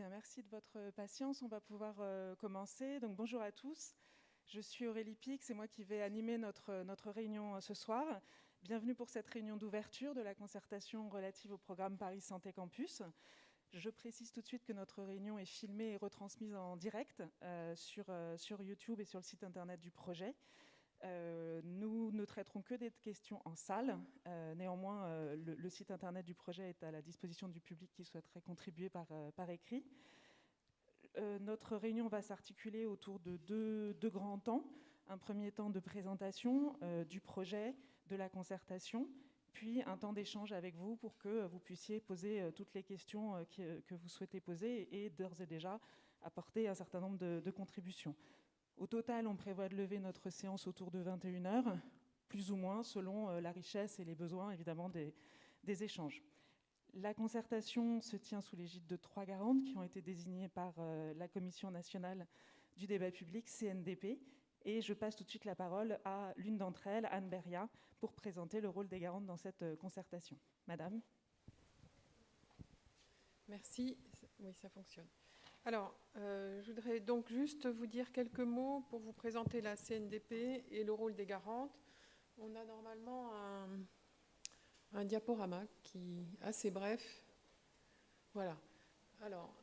Bien, merci de votre patience. On va pouvoir commencer. Donc, bonjour à tous. Je suis Aurélie Pic, c'est moi qui vais animer notre réunion ce soir. Bienvenue pour cette réunion d'ouverture de la concertation relative au programme Paris Santé Campus. Je précise tout de suite que notre réunion est filmée et retransmise en direct sur YouTube et sur le site internet du projet. Nous ne traiterons que des questions en salle. Néanmoins, le site internet du projet est à la disposition du public qui souhaiterait contribuer par écrit. Notre réunion va s'articuler autour de deux grands temps. Un premier temps de présentation du projet, de la concertation, puis un temps d'échange avec vous pour que vous puissiez poser toutes les questions que vous souhaitez poser et d'ores et déjà apporter un certain nombre de contributions. Au total, on prévoit de lever notre séance autour de 21h, plus ou moins selon la richesse et les besoins évidemment des échanges. La concertation se tient sous l'égide de 3 garantes qui ont été désignées par la Commission nationale du débat public, CNDP. Et je passe tout de suite la parole à l'une d'entre elles, Anne Beria, pour présenter le rôle des garantes dans cette concertation. Madame. Merci. Oui, ça fonctionne. Alors, je voudrais donc juste vous dire quelques mots pour vous présenter la CNDP et le rôle des garantes. On a normalement un diaporama qui est assez bref. Voilà. Alors,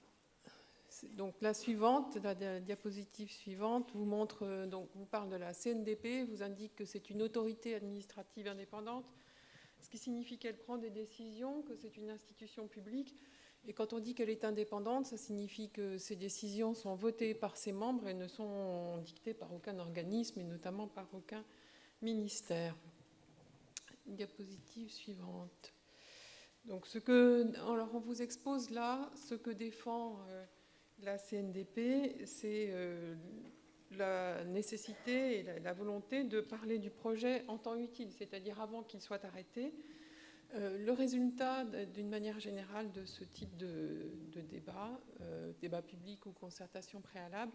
donc la suivante, la diapositive suivante, vous montre, donc vous parle de la CNDP, vous indique que c'est une autorité administrative indépendante, ce qui signifie qu'elle prend des décisions, que c'est une institution publique. Et quand on dit qu'elle est indépendante, ça signifie que ces décisions sont votées par ses membres et ne sont dictées par aucun organisme et notamment par aucun ministère. Diapositive suivante. Donc, alors on vous expose là ce que défend la CNDP, c'est la nécessité et la volonté de parler du projet en temps utile, c'est-à-dire avant qu'il soit arrêté. Le résultat, d'une manière générale, de ce type de débat public ou concertation préalable,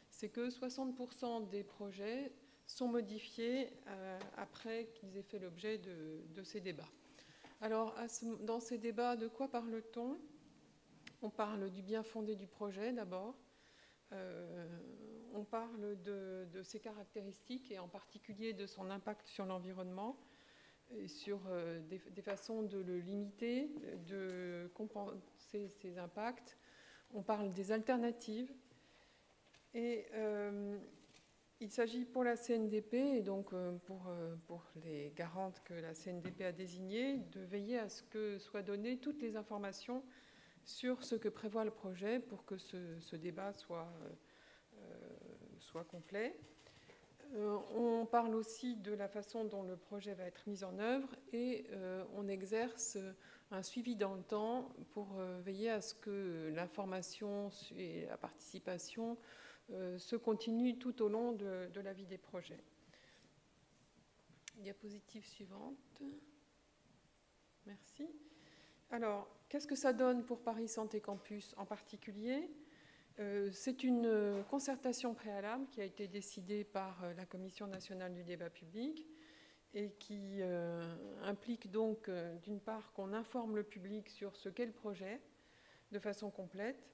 c'est que 60% des projets sont modifiés après qu'ils aient fait l'objet de ces débats. Alors, dans ces débats, de quoi parle-t-on ? On parle du bien fondé du projet, d'abord. On parle de ses caractéristiques et en particulier de son impact sur l'environnement et sur des façons de le limiter, de compenser ses impacts. On parle des alternatives. Et il s'agit pour la CNDP, et donc pour les garantes que la CNDP a désignées, de veiller à ce que soient données toutes les informations sur ce que prévoit le projet pour que ce débat soit complet. On parle aussi de la façon dont le projet va être mis en œuvre et on exerce un suivi dans le temps pour veiller à ce que l'information et la participation se continuent tout au long de la vie des projets. Diapositive suivante. Merci. Alors, qu'est-ce que ça donne pour Paris Santé Campus en particulier ? C'est une concertation préalable qui a été décidée par la Commission nationale du débat public et qui implique donc, d'une part, qu'on informe le public sur ce qu'est le projet de façon complète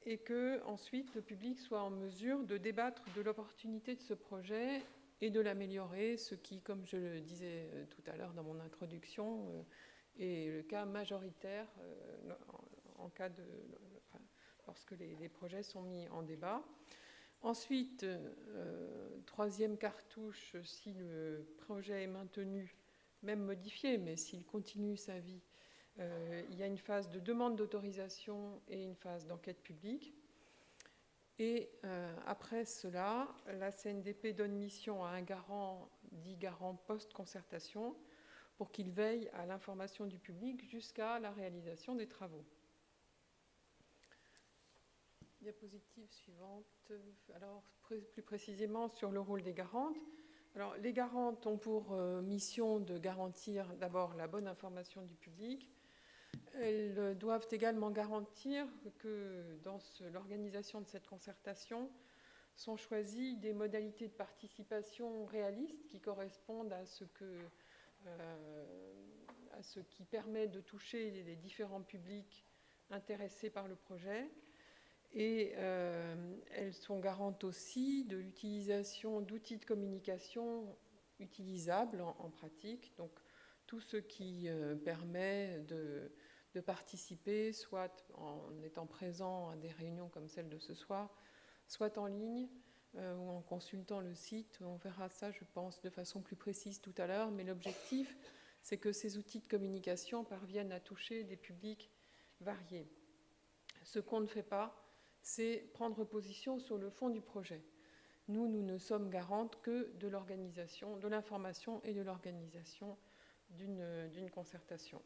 et que ensuite le public soit en mesure de débattre de l'opportunité de ce projet et de l'améliorer, ce qui, comme je le disais tout à l'heure dans mon introduction, est le cas majoritaire en cas de... lorsque les projets sont mis en débat. Ensuite, troisième cartouche, si le projet est maintenu, même modifié, mais s'il continue sa vie, il y a une phase de demande d'autorisation et une phase d'enquête publique. Et après cela, la CNDP donne mission à un garant, dit garant post-concertation, pour qu'il veille à l'information du public jusqu'à la réalisation des travaux. Diapositive suivante. Alors, plus précisément sur le rôle des garantes. Alors, les garantes ont pour mission de garantir d'abord la bonne information du public. Elles doivent également garantir que dans l'organisation de cette concertation sont choisies des modalités de participation réalistes qui correspondent à ce qui permet de toucher les différents publics intéressés par le projet. Et elles sont garantes aussi de l'utilisation d'outils de communication utilisables en pratique, donc tout ce qui permet de participer, soit en étant présent à des réunions comme celle de ce soir, soit en ligne ou en consultant le site. On verra ça, je pense, de façon plus précise tout à l'heure, mais l'objectif, c'est que ces outils de communication parviennent à toucher des publics variés. Ce qu'on ne fait pas, c'est prendre position sur le fond du projet. Nous ne sommes garantes que de l'organisation, de l'information et de l'organisation d'une concertation.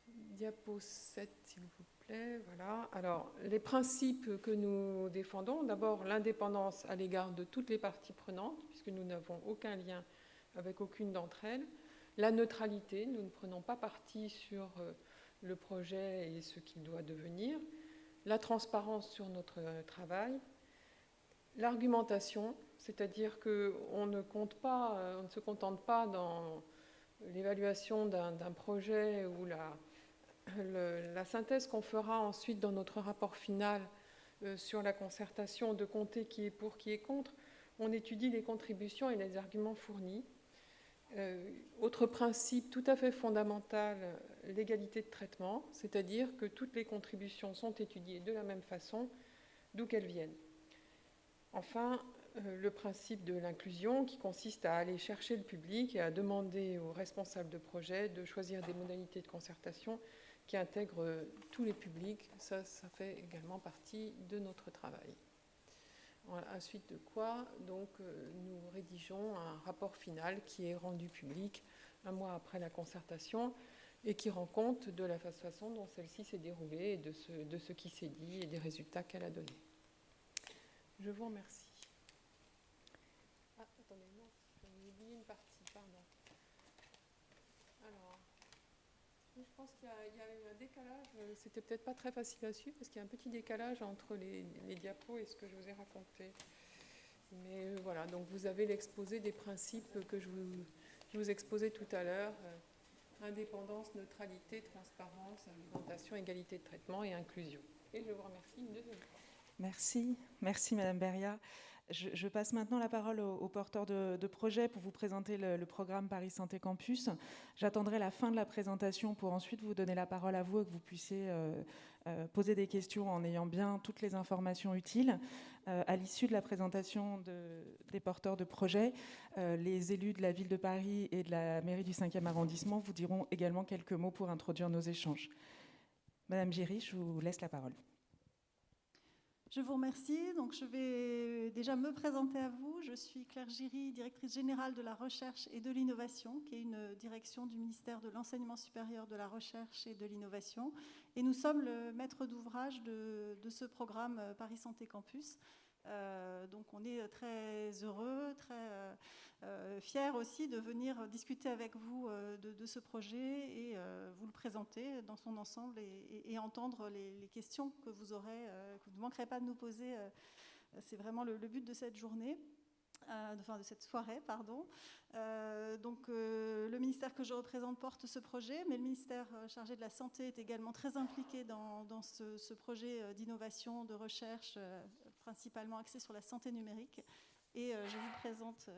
Diapo 7, s'il vous plaît. Voilà. Alors, les principes que nous défendons, d'abord l'indépendance à l'égard de toutes les parties prenantes, puisque nous n'avons aucun lien avec aucune d'entre elles. La neutralité, nous ne prenons pas parti sur le projet et ce qu'il doit devenir. La transparence sur notre travail. L'argumentation, c'est-à-dire qu'on ne se contente pas dans l'évaluation d'un projet ou la synthèse qu'on fera ensuite dans notre rapport final sur la concertation, de compter qui est pour, qui est contre. On étudie les contributions et les arguments fournis. Autre principe tout à fait fondamental, l'égalité de traitement, c'est-à-dire que toutes les contributions sont étudiées de la même façon, d'où qu'elles viennent. Enfin, le principe de l'inclusion qui consiste à aller chercher le public et à demander aux responsables de projet de choisir des modalités de concertation qui intègrent tous les publics. Ça fait également partie de notre travail. À suite de quoi, donc, nous rédigeons un rapport final qui est rendu public un mois après la concertation et qui rend compte de la façon dont celle-ci s'est déroulée et de ce qui s'est dit et des résultats qu'elle a donnés. Je vous remercie. Ah, attendez, non, j'ai oublié une partie, pardon. Alors, je pense qu'il y a eu un décalage. C'était peut-être pas très facile à suivre parce qu'il y a un petit décalage entre les diapos et ce que je vous ai raconté. Mais voilà, donc vous avez l'exposé des principes que je vous exposais tout à l'heure. Indépendance, neutralité, transparence, argumentation, égalité de traitement et inclusion. Et je vous remercie une deuxième fois. Merci Madame Beria. Je passe maintenant la parole au porteur de projet pour vous présenter le programme Paris Santé Campus. J'attendrai la fin de la présentation pour ensuite vous donner la parole à vous et que vous puissiez poser des questions en ayant bien toutes les informations utiles. À l'issue de la présentation des porteurs de projet, les élus de la ville de Paris et de la mairie du 5e arrondissement vous diront également quelques mots pour introduire nos échanges. Madame Giry, je vous laisse la parole. Je vous remercie. Donc, je vais déjà me présenter à vous. Je suis Claire Giry, directrice générale de la recherche et de l'innovation, qui est une direction du ministère de l'Enseignement supérieur, de la recherche et de l'innovation. Et nous sommes le maître d'ouvrage de ce programme Paris Santé Campus. Donc, on est très heureux, très fiers aussi de venir discuter avec vous de ce projet et vous le présenter dans son ensemble et entendre les questions que vous aurez, que vous ne manquerez pas de nous poser. C'est vraiment le but de cette journée. De cette soirée, pardon. Donc, le ministère que je représente porte ce projet, mais le ministère chargé de la Santé est également très impliqué dans ce projet d'innovation, de recherche, principalement axé sur la santé numérique. Et je vous présente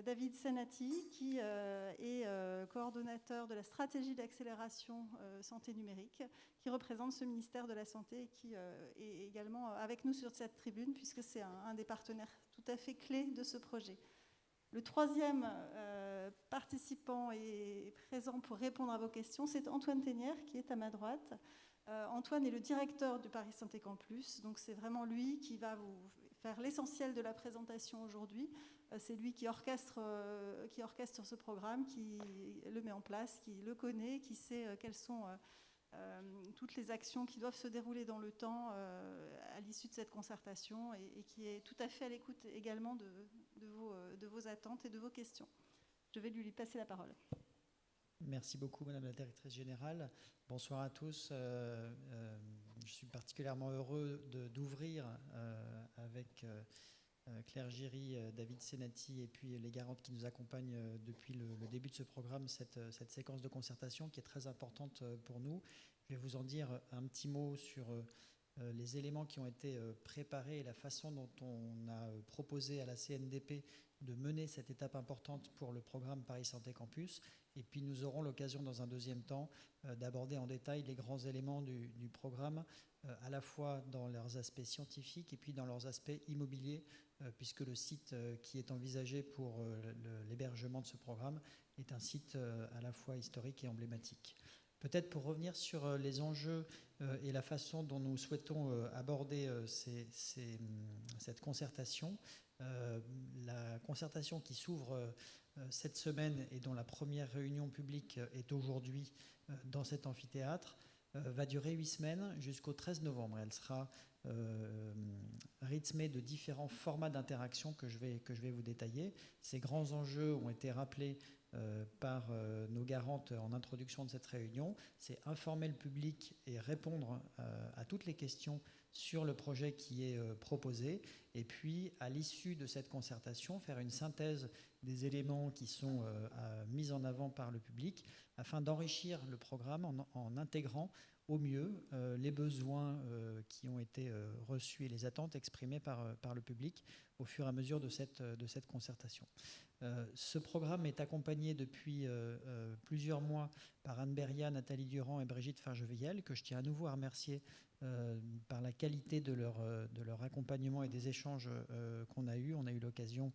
David Senati, qui est coordonnateur de la stratégie d'accélération santé numérique, qui représente ce ministère de la Santé et qui est également avec nous sur cette tribune, puisque c'est un des partenaires tout à fait clés de ce projet. Le troisième participant est présent pour répondre à vos questions, c'est Antoine Ténière, qui est à ma droite. Antoine est le directeur du Paris Santé Campus, donc c'est vraiment lui qui va vous faire l'essentiel de la présentation aujourd'hui. C'est lui qui orchestre ce programme, qui le met en place, qui le connaît, qui sait quelles sont toutes les actions qui doivent se dérouler dans le temps à l'issue de cette concertation et qui est tout à fait à l'écoute également de vos attentes et de vos questions. Je vais lui passer la parole. Merci beaucoup, Madame la Directrice Générale. Bonsoir à tous. Je suis particulièrement heureux d'ouvrir avec Claire Giry, David Senati et puis les garantes qui nous accompagnent depuis le début de ce programme, cette séquence de concertation qui est très importante pour nous. Je vais vous en dire un petit mot sur les éléments qui ont été préparés et la façon dont on a proposé à la CNDP de mener cette étape importante pour le programme Paris Santé Campus. Et puis nous aurons l'occasion dans un deuxième temps d'aborder en détail les grands éléments du programme, à la fois dans leurs aspects scientifiques et puis dans leurs aspects immobiliers, puisque le site qui est envisagé pour l'hébergement de ce programme est un site à la fois historique et emblématique. Peut-être pour revenir sur les enjeux et la façon dont nous souhaitons aborder cette concertation. La concertation qui s'ouvre cette semaine et dont la première réunion publique est aujourd'hui dans cet amphithéâtre va durer 8 semaines jusqu'au 13 novembre. Elle sera rythmée de différents formats d'interaction que je vais vous détailler. Ces grands enjeux ont été rappelés par nos garantes en introduction de cette réunion. C'est informer le public et répondre à toutes les questions sur le projet qui est proposé, et puis à l'issue de cette concertation, faire une synthèse des éléments qui sont mis en avant par le public afin d'enrichir le programme en intégrant au mieux les besoins qui ont été reçus et les attentes exprimées par le public au fur et à mesure de cette concertation. Ce programme est accompagné depuis plusieurs mois par Anne Beria, Nathalie Durand et Brigitte Fargevielle, que je tiens à nouveau à remercier par la qualité de leur accompagnement et des échanges qu'on a eus. On a eu l'occasion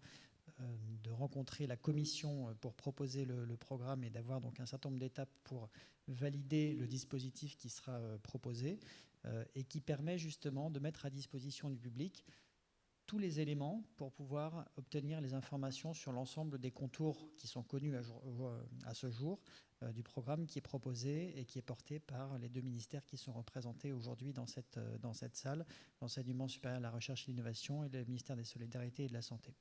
de rencontrer la commission pour proposer le programme et d'avoir donc un certain nombre d'étapes pour valider le dispositif qui sera proposé et qui permet justement de mettre à disposition du public tous les éléments pour pouvoir obtenir les informations sur l'ensemble des contours qui sont connus à ce jour du programme qui est proposé et qui est porté par les deux ministères qui sont représentés aujourd'hui dans cette salle, l'enseignement supérieur, la recherche et l'innovation et le ministère des Solidarités et de la Santé.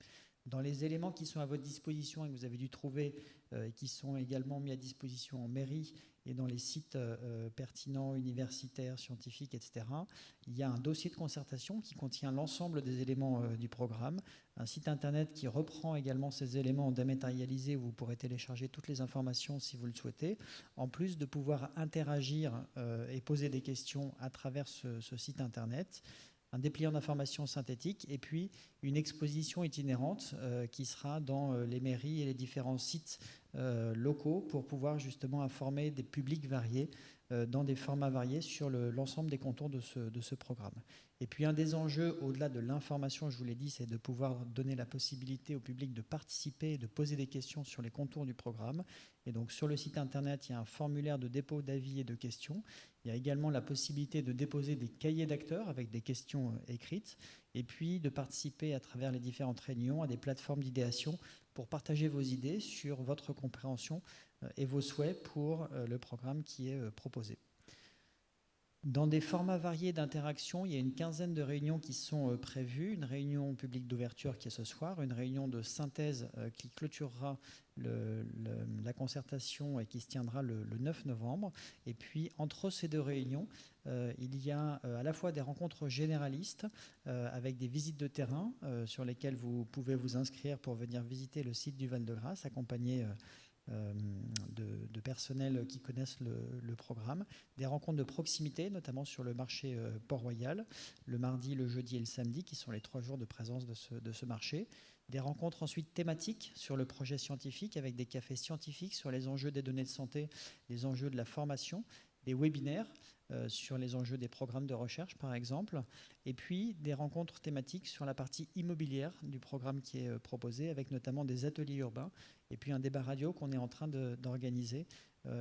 Dans les éléments qui sont à votre disposition et que vous avez dû trouver et qui sont également mis à disposition en mairie et dans les sites pertinents, universitaires, scientifiques, etc., il y a un dossier de concertation qui contient l'ensemble des éléments du programme, un site internet qui reprend également ces éléments dématérialisés où vous pourrez télécharger toutes les informations si vous le souhaitez, en plus de pouvoir interagir et poser des questions à travers ce site internet, un dépliant d'informations synthétique et puis une exposition itinérante qui sera dans les mairies et les différents sites locaux pour pouvoir justement informer des publics variés dans des formats variés sur l'ensemble des contours de ce programme. Et puis un des enjeux, au-delà de l'information, je vous l'ai dit, c'est de pouvoir donner la possibilité au public de participer et de poser des questions sur les contours du programme. Et donc sur le site internet, il y a un formulaire de dépôt d'avis et de questions. Il y a également la possibilité de déposer des cahiers d'acteurs avec des questions écrites et puis de participer à travers les différentes réunions à des plateformes d'idéation pour partager vos idées sur votre compréhension et vos souhaits pour le programme qui est proposé. Dans des formats variés d'interaction, il y a une quinzaine de réunions qui sont prévues. Une réunion publique d'ouverture qui est ce soir, une réunion de synthèse qui clôturera la concertation et qui se tiendra le 9 novembre. Et puis, entre ces deux réunions, il y a à la fois des rencontres généralistes avec des visites de terrain sur lesquelles vous pouvez vous inscrire pour venir visiter le site du Val-de-Grâce, accompagné de personnel qui connaissent le programme, des rencontres de proximité, notamment sur le marché Port-Royal, le mardi, le jeudi et le samedi, qui sont les 3 jours de présence de ce marché. Des rencontres ensuite thématiques sur le projet scientifique, avec des cafés scientifiques sur les enjeux des données de santé, les enjeux de la formation, des webinaires sur les enjeux des programmes de recherche, par exemple, et puis des rencontres thématiques sur la partie immobilière du programme qui est proposé, avec notamment des ateliers urbains, et puis un débat radio qu'on est en train d'organiser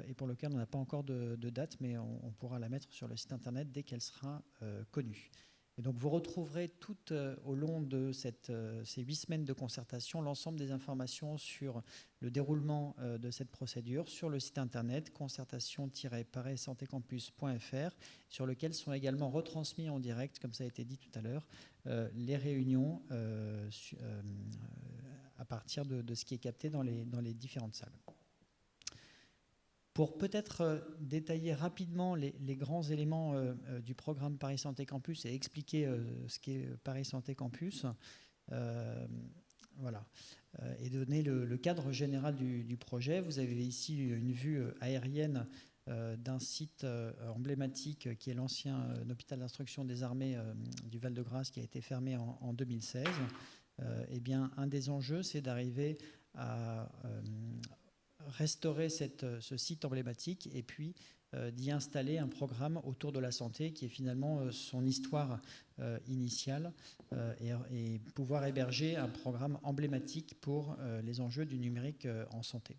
et pour lequel on n'a pas encore de date, mais on pourra la mettre sur le site internet dès qu'elle sera connue. Et donc vous retrouverez tout au long de ces 8 semaines de concertation l'ensemble des informations sur le déroulement de cette procédure sur le site internet concertation-parissantécampus.fr, sur lequel sont également retransmis en direct, comme ça a été dit tout à l'heure, les réunions à partir de ce qui est capté dans les différentes salles. Pour peut-être détailler rapidement les grands éléments du programme Paris Santé Campus et expliquer ce qu'est Paris Santé Campus, voilà, et donner le cadre général du projet. Vous avez ici une vue aérienne d'un site emblématique qui est l'ancien hôpital d'instruction des armées du Val-de-Grâce qui a été fermé en 2016. Eh bien, un des enjeux, c'est d'arriver à restaurer ce site emblématique et puis d'y installer un programme autour de la santé qui est finalement son histoire initiale et pouvoir héberger un programme emblématique pour les enjeux du numérique en santé.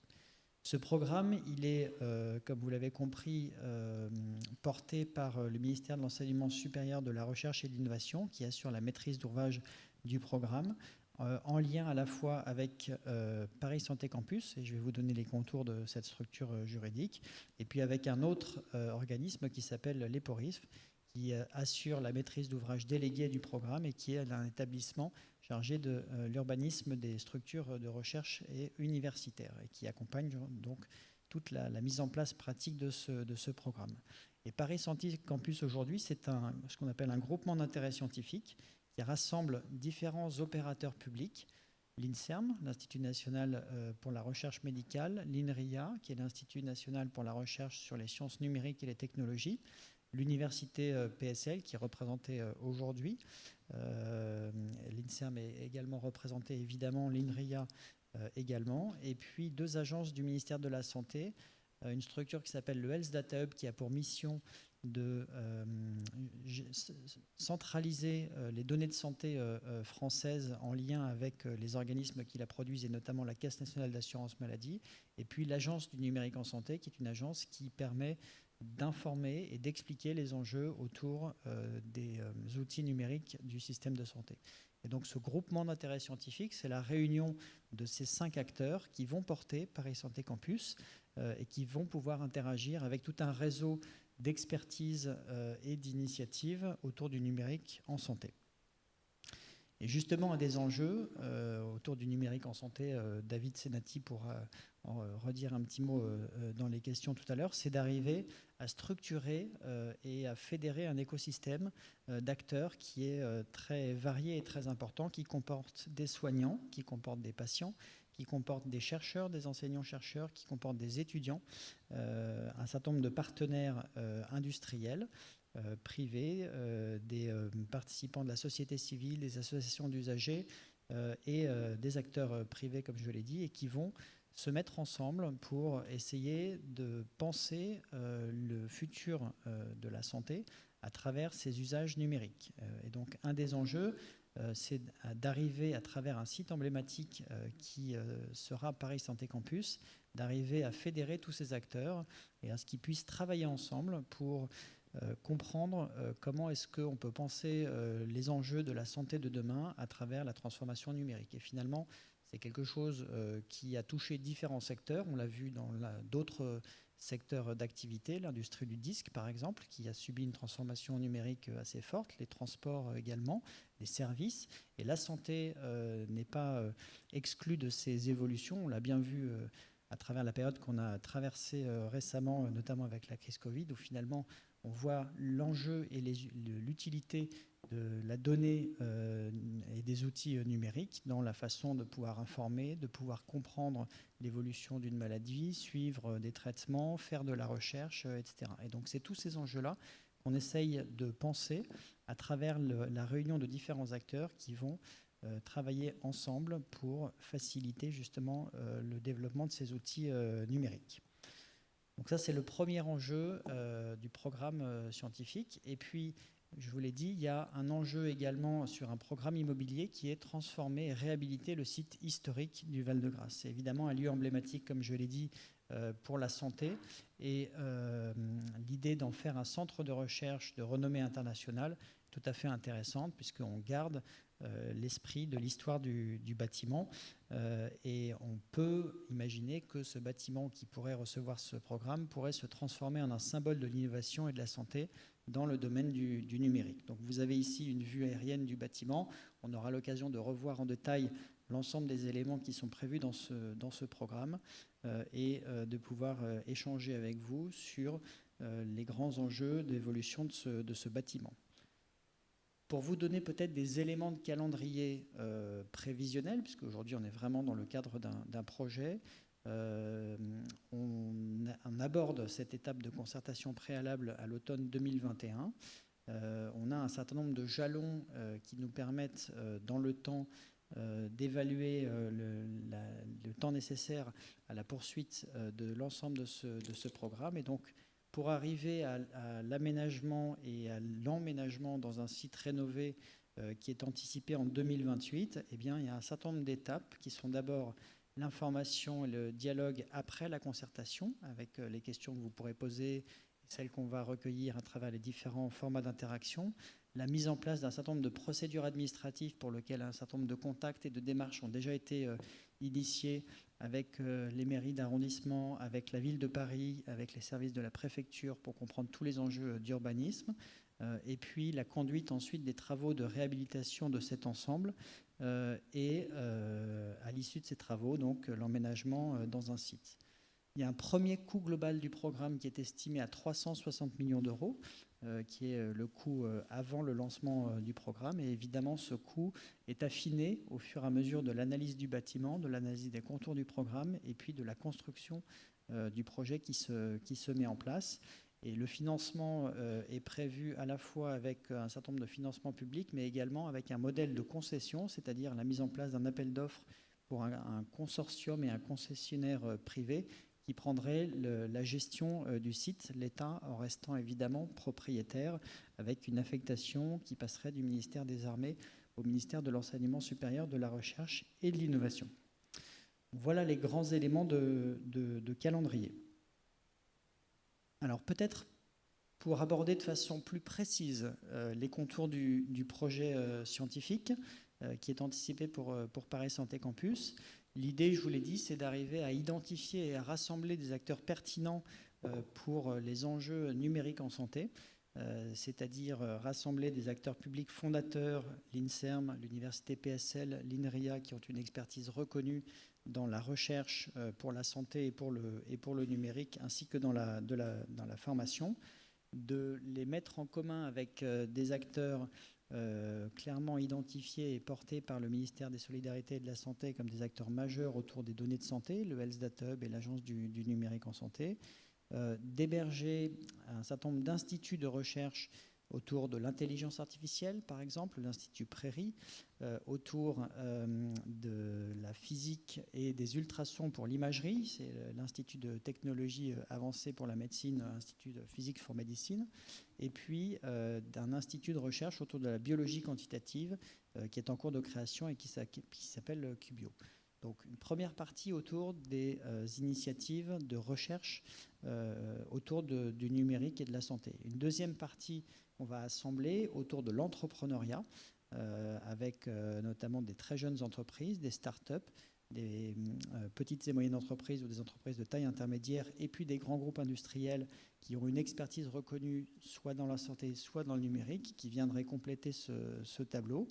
Ce programme, il est, comme vous l'avez compris, porté par le ministère de l'Enseignement supérieur, de la Recherche et de l'Innovation qui assure la maîtrise d'ouvrage du programme en lien à la fois avec Paris Santé Campus, et je vais vous donner les contours de cette structure juridique, et puis avec un autre organisme qui s'appelle l'EPORISF, qui assure la maîtrise d'ouvrage déléguée du programme et qui est un établissement chargé de l'urbanisme des structures de recherche et universitaires et qui accompagne donc toute la mise en place pratique de ce programme. Et Paris Santé Campus aujourd'hui, c'est ce qu'on appelle un groupement d'intérêt scientifique qui rassemble différents opérateurs publics, l'INSERM, l'Institut national pour la recherche médicale, l'INRIA, qui est l'Institut national pour la recherche sur les sciences numériques et les technologies, l'université PSL, qui est représentée aujourd'hui. L'INSERM est également représenté, évidemment, l'INRIA également, et puis 2 agences du ministère de la Santé, une structure qui s'appelle le Health Data Hub, qui a pour mission de centraliser les données de santé françaises en lien avec les organismes qui la produisent et notamment la Caisse nationale d'assurance maladie, et puis l'Agence du numérique en santé qui est une agence qui permet d'informer et d'expliquer les enjeux autour des outils numériques du système de santé. Et donc ce groupement d'intérêt scientifique, c'est la réunion de ces 5 acteurs qui vont porter Paris Santé Campus et qui vont pouvoir interagir avec tout un réseau d'expertise et d'initiatives autour du numérique en santé. Et justement, un des enjeux autour du numérique en santé, David Senati pourra en redire un petit mot dans les questions tout à l'heure, c'est d'arriver à structurer et à fédérer un écosystème d'acteurs qui est très varié et très important, qui comporte des soignants, qui comporte des patients, qui comporte des chercheurs, des enseignants-chercheurs, qui comporte des étudiants, un certain nombre de partenaires industriels, privés, des participants de la société civile, des associations d'usagers et des acteurs privés, comme je l'ai dit, et qui vont se mettre ensemble pour essayer de penser le futur de la santé à travers ces usages numériques. Et donc, un des enjeux, c'est d'arriver à travers un site emblématique qui sera Paris Santé Campus, d'arriver à fédérer tous ces acteurs et à ce qu'ils puissent travailler ensemble pour comprendre comment est-ce qu'on peut penser les enjeux de la santé de demain à travers la transformation numérique. Et finalement, c'est quelque chose qui a touché différents secteurs. On l'a vu dans d'autres secteurs d'activité, l'industrie du disque par exemple, qui a subi une transformation numérique assez forte, les transports également, les services. Et la santé n'est pas exclue de ces évolutions. On l'a bien vu à travers la période qu'on a traversée récemment, notamment avec la crise Covid, où finalement on voit l'enjeu et l'utilité de la donnée et des outils numériques dans la façon de pouvoir informer, de pouvoir comprendre l'évolution d'une maladie, suivre des traitements, faire de la recherche, etc. Et donc c'est tous ces enjeux-là qu'on essaye de penser à travers la réunion de différents acteurs qui vont travailler ensemble pour faciliter justement le développement de ces outils numériques. Donc ça, c'est le premier enjeu du programme scientifique. Et puis, je vous l'ai dit, il y a un enjeu également sur un programme immobilier qui est transformer et réhabiliter le site historique du Val-de-Grâce. C'est évidemment un lieu emblématique, comme je l'ai dit, pour la santé. Et l'idée d'en faire un centre de recherche de renommée internationale tout à fait intéressante, puisqu'on garde l'esprit de l'histoire du bâtiment et on peut imaginer que ce bâtiment qui pourrait recevoir ce programme pourrait se transformer en un symbole de l'innovation et de la santé dans le domaine du numérique. Donc vous avez ici une vue aérienne du bâtiment. On aura l'occasion de revoir en détail l'ensemble des éléments qui sont prévus dans ce programme et de pouvoir échanger avec vous sur les grands enjeux d'évolution de ce bâtiment. Pour vous donner peut-être des éléments de calendrier prévisionnel, puisque aujourd'hui on est vraiment dans le cadre d'un projet, On aborde cette étape de concertation préalable à l'automne 2021. On a un certain nombre de jalons qui nous permettent dans le temps d'évaluer le temps nécessaire à la poursuite de l'ensemble de ce programme. Et donc, pour arriver à l'aménagement et à l'emménagement dans un site rénové qui est anticipé en 2028, eh bien, il y a un certain nombre d'étapes qui sont d'abord l'information et le dialogue après la concertation, avec les questions que vous pourrez poser, celles qu'on va recueillir à travers les différents formats d'interaction, la mise en place d'un certain nombre de procédures administratives pour lesquelles un certain nombre de contacts et de démarches ont déjà été initiés avec les mairies d'arrondissement, avec la ville de Paris, avec les services de la préfecture pour comprendre tous les enjeux d'urbanisme, et puis la conduite ensuite des travaux de réhabilitation de cet ensemble, et à l'issue de ces travaux, donc l'emménagement dans un site. Il y a un premier coût global du programme qui est estimé à 360 millions d'euros, qui est le coût avant le lancement du programme. Et évidemment, ce coût est affiné au fur et à mesure de l'analyse du bâtiment, de l'analyse des contours du programme et puis de la construction du projet qui se met en place. Et le financement est prévu à la fois avec un certain nombre de financements publics, mais également avec un modèle de concession, c'est-à-dire la mise en place d'un appel d'offres pour un consortium et un concessionnaire privé qui prendrait la gestion du site, l'État en restant évidemment propriétaire, avec une affectation qui passerait du ministère des Armées au ministère de l'Enseignement supérieur, de la Recherche et de l'Innovation. Voilà les grands éléments de calendrier. Alors peut-être pour aborder de façon plus précise les contours du projet scientifique qui est anticipé pour Paris Santé Campus. L'idée, je vous l'ai dit, c'est d'arriver à identifier et à rassembler des acteurs pertinents pour les enjeux numériques en santé, c'est-à-dire rassembler des acteurs publics fondateurs, l'INSERM, l'Université PSL, l'INRIA, qui ont une expertise reconnue dans la recherche pour la santé et pour le numérique, ainsi que dans la formation, de les mettre en commun avec des acteurs clairement identifiés et portés par le ministère des Solidarités et de la Santé comme des acteurs majeurs autour des données de santé, le Health Data Hub et l'Agence du numérique en santé, d'héberger un certain nombre d'instituts de recherche autour de l'intelligence artificielle, par exemple, l'Institut Prairie, autour de la physique et des ultrasons pour l'imagerie, c'est l'Institut de technologie avancée pour la médecine, Institut de physique for médecine, et puis d'un institut de recherche autour de la biologie quantitative qui est en cours de création et qui s'appelle Cubio. Donc une première partie autour des initiatives de recherche autour du numérique et de la santé. Une deuxième partie on va assembler autour de l'entrepreneuriat, avec notamment des très jeunes entreprises, des start-up, des petites et moyennes entreprises ou des entreprises de taille intermédiaire, et puis des grands groupes industriels qui ont une expertise reconnue soit dans la santé, soit dans le numérique, qui viendraient compléter ce tableau,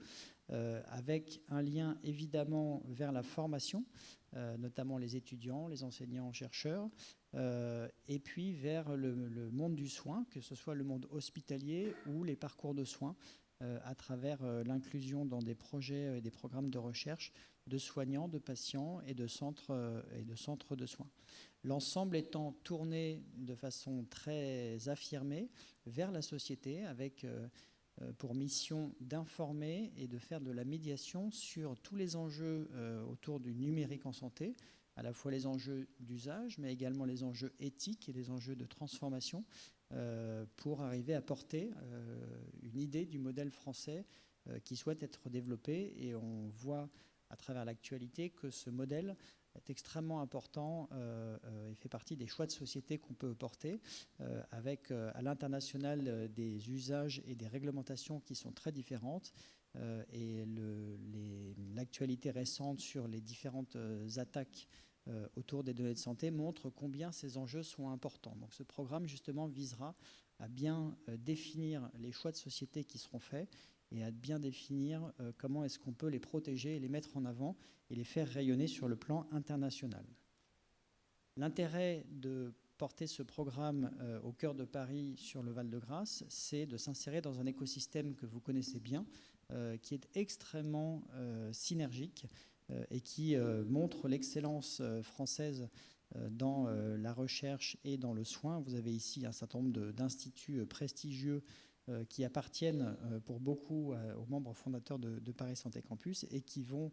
avec un lien évidemment vers la formation, notamment les étudiants, les enseignants, chercheurs, et puis vers le monde du soin, que ce soit le monde hospitalier ou les parcours de soins, à travers l'inclusion dans des projets et des programmes de recherche de soignants, de patients et de centres de soins. L'ensemble étant tourné de façon très affirmée vers la société, avec pour mission d'informer et de faire de la médiation sur tous les enjeux autour du numérique en santé, à la fois les enjeux d'usage, mais également les enjeux éthiques et les enjeux de transformation, pour arriver à porter une idée du modèle français qui souhaite être développé. Et on voit à travers l'actualité que ce modèle est extrêmement important et fait partie des choix de société qu'on peut porter, avec à l'international des usages et des réglementations qui sont très différentes. Et l'actualité récente sur les différentes attaques autour des données de santé montre combien ces enjeux sont importants. Donc ce programme justement visera à bien définir les choix de société qui seront faits et à bien définir comment est-ce qu'on peut les protéger et les mettre en avant et les faire rayonner sur le plan international. L'intérêt de porter ce programme au cœur de Paris sur le Val-de-Grâce, c'est de s'insérer dans un écosystème que vous connaissez bien, qui est extrêmement synergique et qui montre l'excellence française dans la recherche et dans le soin. Vous avez ici un certain nombre d'instituts prestigieux qui appartiennent pour beaucoup aux membres fondateurs de Paris Santé Campus et qui vont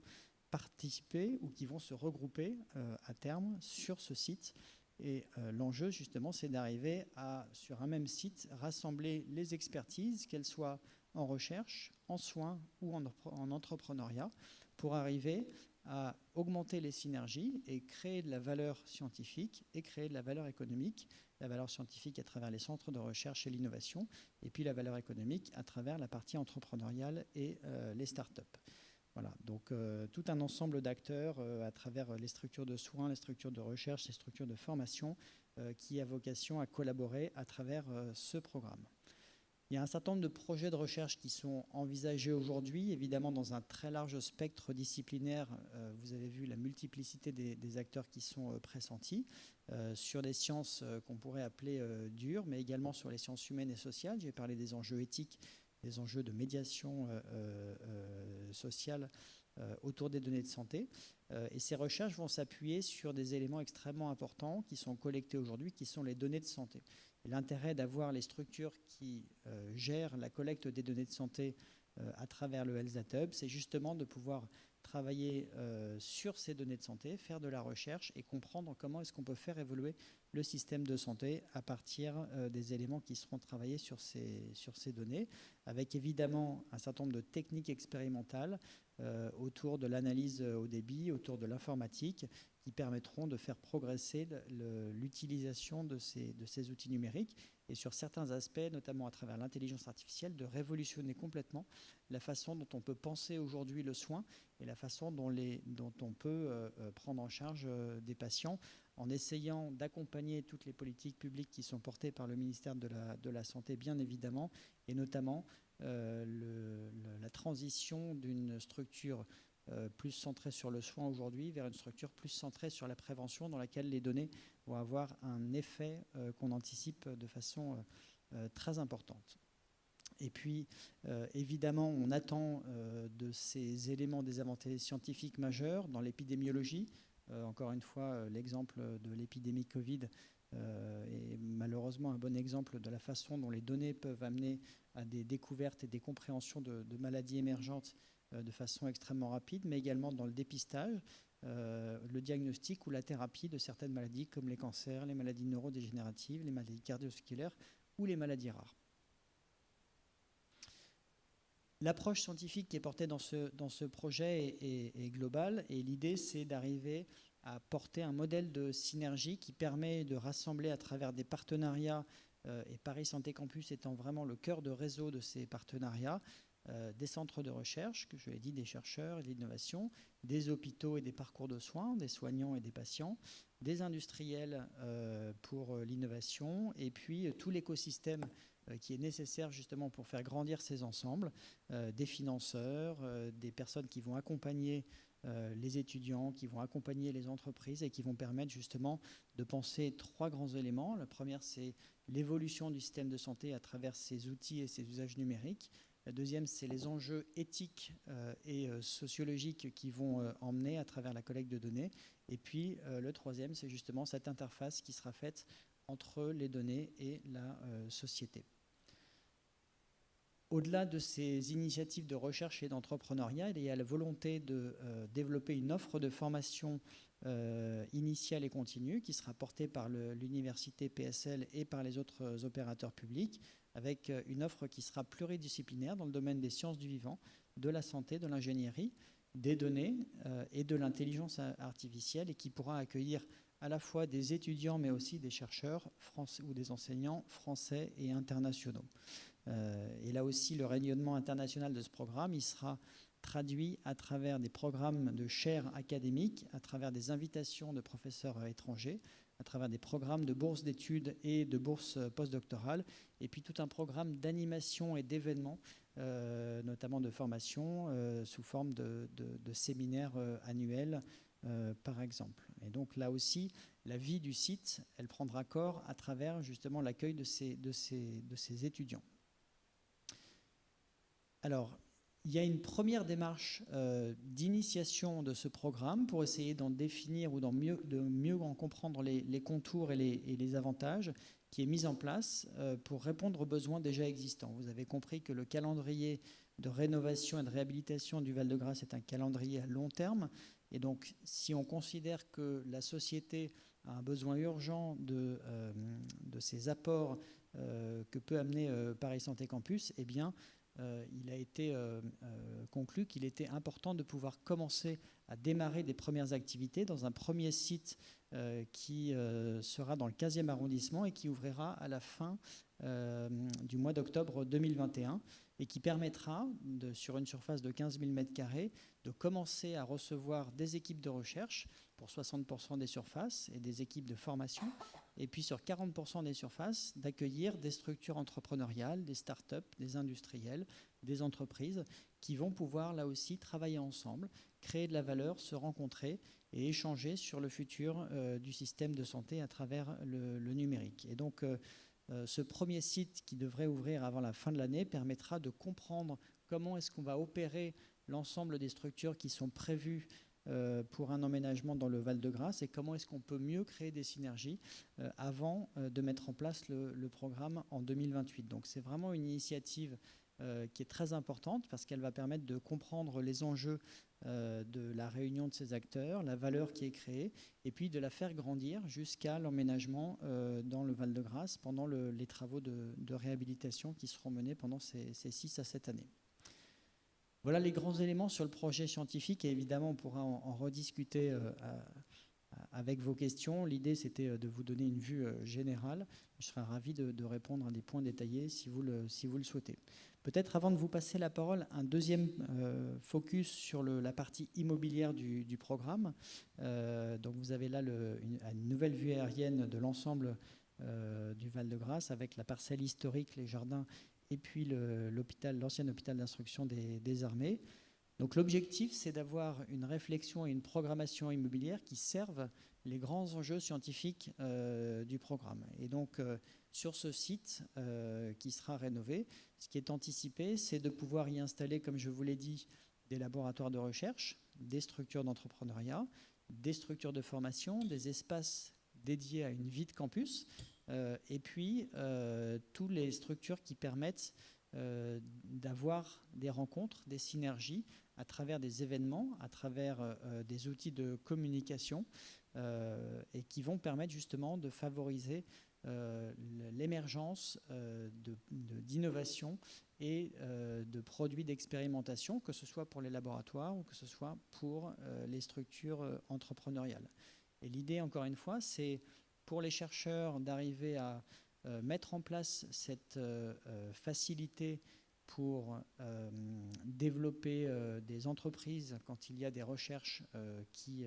participer ou qui vont se regrouper à terme sur ce site. Et l'enjeu, justement, c'est d'arriver à, sur un même site, rassembler les expertises, qu'elles soient en recherche, en soins ou en entrepreneuriat, pour arriver à augmenter les synergies et créer de la valeur scientifique et créer de la valeur économique. La valeur scientifique à travers les centres de recherche et l'innovation, et puis la valeur économique à travers la partie entrepreneuriale et les startups. Voilà, donc tout un ensemble d'acteurs à travers les structures de soins, les structures de recherche, les structures de formation qui a vocation à collaborer à travers ce programme. Il y a un certain nombre de projets de recherche qui sont envisagés aujourd'hui, évidemment dans un très large spectre disciplinaire. Vous avez vu la multiplicité des acteurs qui sont pressentis sur des sciences qu'on pourrait appeler dures, mais également sur les sciences humaines et sociales. J'ai parlé des enjeux éthiques, des enjeux de médiation sociale autour des données de santé. Et ces recherches vont s'appuyer sur des éléments extrêmement importants qui sont collectés aujourd'hui, qui sont les données de santé. L'intérêt d'avoir les structures qui gèrent la collecte des données de santé à travers le Health Data Hub, c'est justement de pouvoir travailler sur ces données de santé, faire de la recherche et comprendre comment est-ce qu'on peut faire évoluer le système de santé à partir des éléments qui seront travaillés sur ces données, avec évidemment un certain nombre de techniques expérimentales autour de l'analyse au débit, autour de l'informatique, qui permettront de faire progresser l'utilisation de ces outils numériques et sur certains aspects, notamment à travers l'intelligence artificielle, de révolutionner complètement la façon dont on peut penser aujourd'hui le soin et la façon dont on peut prendre en charge des patients en essayant d'accompagner toutes les politiques publiques qui sont portées par le ministère de la Santé, bien évidemment, et notamment la transition d'une structure plus centrée sur le soin aujourd'hui vers une structure plus centrée sur la prévention dans laquelle les données vont avoir un effet qu'on anticipe de façon très importante. Et puis, évidemment, on attend de ces éléments des avancées scientifiques majeures dans l'épidémiologie. Encore une fois, l'exemple de l'épidémie Covid est malheureusement un bon exemple de la façon dont les données peuvent amener à des découvertes et des compréhensions de maladies émergentes de façon extrêmement rapide, mais également dans le dépistage, le diagnostic ou la thérapie de certaines maladies comme les cancers, les maladies neurodégénératives, les maladies cardiovasculaires ou les maladies rares. L'approche scientifique qui est portée dans ce projet est globale et l'idée c'est d'arriver à porter un modèle de synergie qui permet de rassembler à travers des partenariats et Paris Santé Campus étant vraiment le cœur de réseau de ces partenariats, des centres de recherche, que je l'ai dit, des chercheurs et de l'innovation, des hôpitaux et des parcours de soins, des soignants et des patients, des industriels pour l'innovation, et puis tout l'écosystème qui est nécessaire justement pour faire grandir ces ensembles, des financeurs, des personnes qui vont accompagner les étudiants, qui vont accompagner les entreprises et qui vont permettre justement de penser trois grands éléments. La première, c'est l'évolution du système de santé à travers ces outils et ces usages numériques. La deuxième, c'est les enjeux éthiques et sociologiques qui vont emmener à travers la collecte de données. Et puis, le troisième, c'est justement cette interface qui sera faite entre les données et la société. Au-delà de ces initiatives de recherche et d'entrepreneuriat, il y a la volonté de développer une offre de formation initiale et continue qui sera portée par l'université PSL et par les autres opérateurs publics, avec une offre qui sera pluridisciplinaire dans le domaine des sciences du vivant, de la santé, de l'ingénierie, des données et de l'intelligence artificielle et qui pourra accueillir à la fois des étudiants mais aussi des chercheurs français ou des enseignants français et internationaux. Et là aussi, le rayonnement international de ce programme, il sera traduit à travers des programmes de chaires académiques, à travers des invitations de professeurs étrangers, à travers des programmes de bourses d'études et de bourses postdoctorales, et puis tout un programme d'animation et d'événements, notamment de formation, sous forme de séminaires annuels, par exemple. Et donc là aussi, la vie du site, elle prendra corps à travers justement l'accueil de ces étudiants. Alors, il y a une première démarche d'initiation de ce programme pour essayer d'en définir ou de mieux en comprendre les contours et les avantages, qui est mise en place pour répondre aux besoins déjà existants. Vous avez compris que le calendrier de rénovation et de réhabilitation du Val-de-Grâce est un calendrier à long terme. Et donc, si on considère que la société a un besoin urgent de ces apports que peut amener Paris Santé Campus, eh bien, il a été conclu qu'il était important de pouvoir commencer à démarrer des premières activités dans un premier site qui sera dans le 15e arrondissement et qui ouvrira à la fin du mois d'octobre 2021 et qui permettra, sur une surface de 15 000 m², de commencer à recevoir des équipes de recherche pour 60% des surfaces et des équipes de formation, et puis sur 40% des surfaces, d'accueillir des structures entrepreneuriales, des start-up, des industriels, des entreprises qui vont pouvoir là aussi travailler ensemble, créer de la valeur, se rencontrer et échanger sur le futur du système de santé à travers le numérique. Et donc, ce premier site qui devrait ouvrir avant la fin de l'année permettra de comprendre comment est-ce qu'on va opérer l'ensemble des structures qui sont prévues pour un emménagement dans le Val-de-Grâce et comment est-ce qu'on peut mieux créer des synergies avant de mettre en place le programme en 2028. Donc c'est vraiment une initiative qui est très importante parce qu'elle va permettre de comprendre les enjeux de la réunion de ces acteurs, la valeur qui est créée, et puis de la faire grandir jusqu'à l'emménagement dans le Val-de-Grâce pendant les travaux de réhabilitation qui seront menés pendant ces 6 à 7 années. Voilà les grands éléments sur le projet scientifique et évidemment on pourra en rediscuter avec vos questions. L'idée c'était de vous donner une vue générale. Je serai ravi de répondre à des points détaillés si vous le souhaitez. Peut-être avant de vous passer la parole, un deuxième focus sur la partie immobilière du programme. Donc vous avez là une nouvelle vue aérienne de l'ensemble du Val-de-Grâce avec la parcelle historique, les jardins et puis l'ancien hôpital d'instruction des armées. Donc l'objectif, c'est d'avoir une réflexion et une programmation immobilière qui servent les grands enjeux scientifiques du programme. Et donc, sur ce site qui sera rénové, ce qui est anticipé, c'est de pouvoir y installer, comme je vous l'ai dit, des laboratoires de recherche, des structures d'entrepreneuriat, des structures de formation, des espaces dédiés à une vie de campus, et puis toutes les structures qui permettent d'avoir des rencontres, des synergies à travers des événements, à travers des outils de communication et qui vont permettre justement de favoriser l'émergence d'innovations et de produits d'expérimentation, que ce soit pour les laboratoires ou que ce soit pour les structures entrepreneuriales. Et l'idée, encore une fois, c'est pour les chercheurs d'arriver à mettre en place cette facilité pour développer des entreprises quand il y a des recherches qui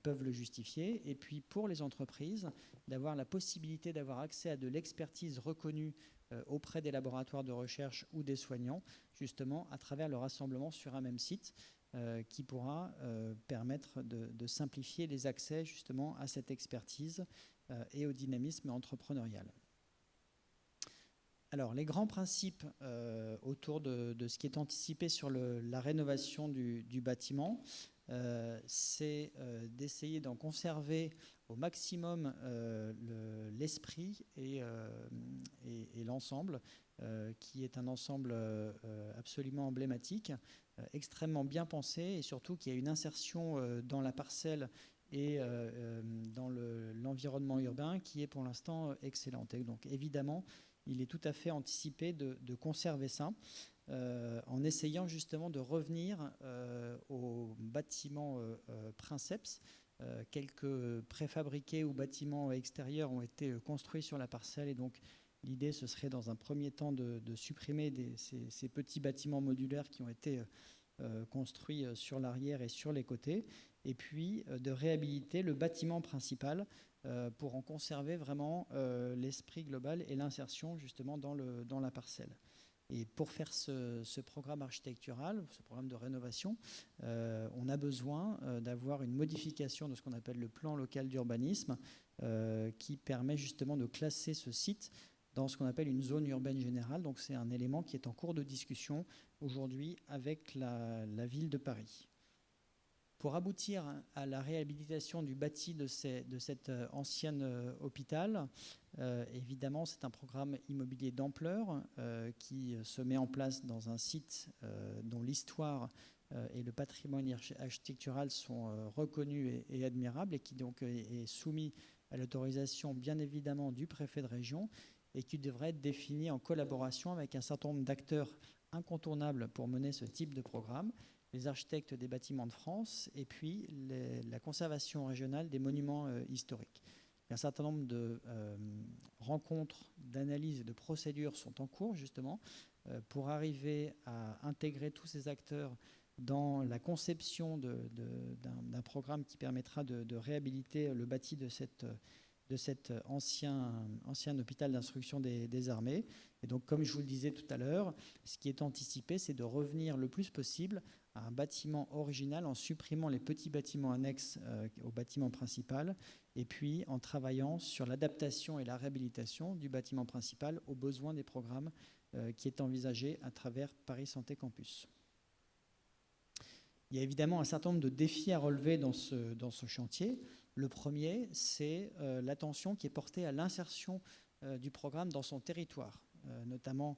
peuvent le justifier, et puis pour les entreprises d'avoir la possibilité d'avoir accès à de l'expertise reconnue auprès des laboratoires de recherche ou des soignants, justement à travers le rassemblement sur un même site qui pourra permettre de simplifier les accès justement à cette expertise et au dynamisme entrepreneurial. Alors, les grands principes autour de ce qui est anticipé sur la rénovation du bâtiment, c'est d'essayer d'en conserver au maximum l'esprit et l'ensemble, qui est un ensemble absolument emblématique, extrêmement bien pensé et surtout qui a une insertion dans la parcelle et dans l'environnement urbain qui est pour l'instant excellente. Et donc évidemment, il est tout à fait anticipé de conserver ça en essayant justement de revenir aux bâtiments princeps. Quelques préfabriqués ou bâtiments extérieurs ont été construits sur la parcelle et donc l'idée ce serait dans un premier temps de supprimer ces petits bâtiments modulaires qui ont été construits sur l'arrière et sur les côtés et puis de réhabiliter le bâtiment principal pour en conserver vraiment l'esprit global et l'insertion justement dans la parcelle. Et pour faire ce programme architectural, ce programme de rénovation, on a besoin d'avoir une modification de ce qu'on appelle le plan local d'urbanisme qui permet justement de classer ce site dans ce qu'on appelle une zone urbaine générale. Donc c'est un élément qui est en cours de discussion aujourd'hui avec la ville de Paris. Pour aboutir à la réhabilitation du bâti de cet ancien hôpital, évidemment, c'est un programme immobilier d'ampleur qui se met en place dans un site dont l'histoire et le patrimoine architectural sont reconnus et admirables, et qui donc est soumis à l'autorisation bien évidemment du préfet de région, et qui devrait être défini en collaboration avec un certain nombre d'acteurs incontournables pour mener ce type de programme: les architectes des bâtiments de France et puis la conservation régionale des monuments historiques. Un certain nombre de rencontres, d'analyses et de procédures sont en cours justement pour arriver à intégrer tous ces acteurs dans la conception d'un programme qui permettra de réhabiliter le bâti de cet ancien hôpital d'instruction des armées. Et donc, comme je vous le disais tout à l'heure, ce qui est anticipé, c'est de revenir le plus possible à un bâtiment original en supprimant les petits bâtiments annexes au bâtiment principal, et puis en travaillant sur l'adaptation et la réhabilitation du bâtiment principal aux besoins des programmes qui est envisagé à travers Paris Santé Campus. Il y a évidemment un certain nombre de défis à relever dans ce chantier. Le premier, c'est l'attention qui est portée à l'insertion du programme dans son territoire, notamment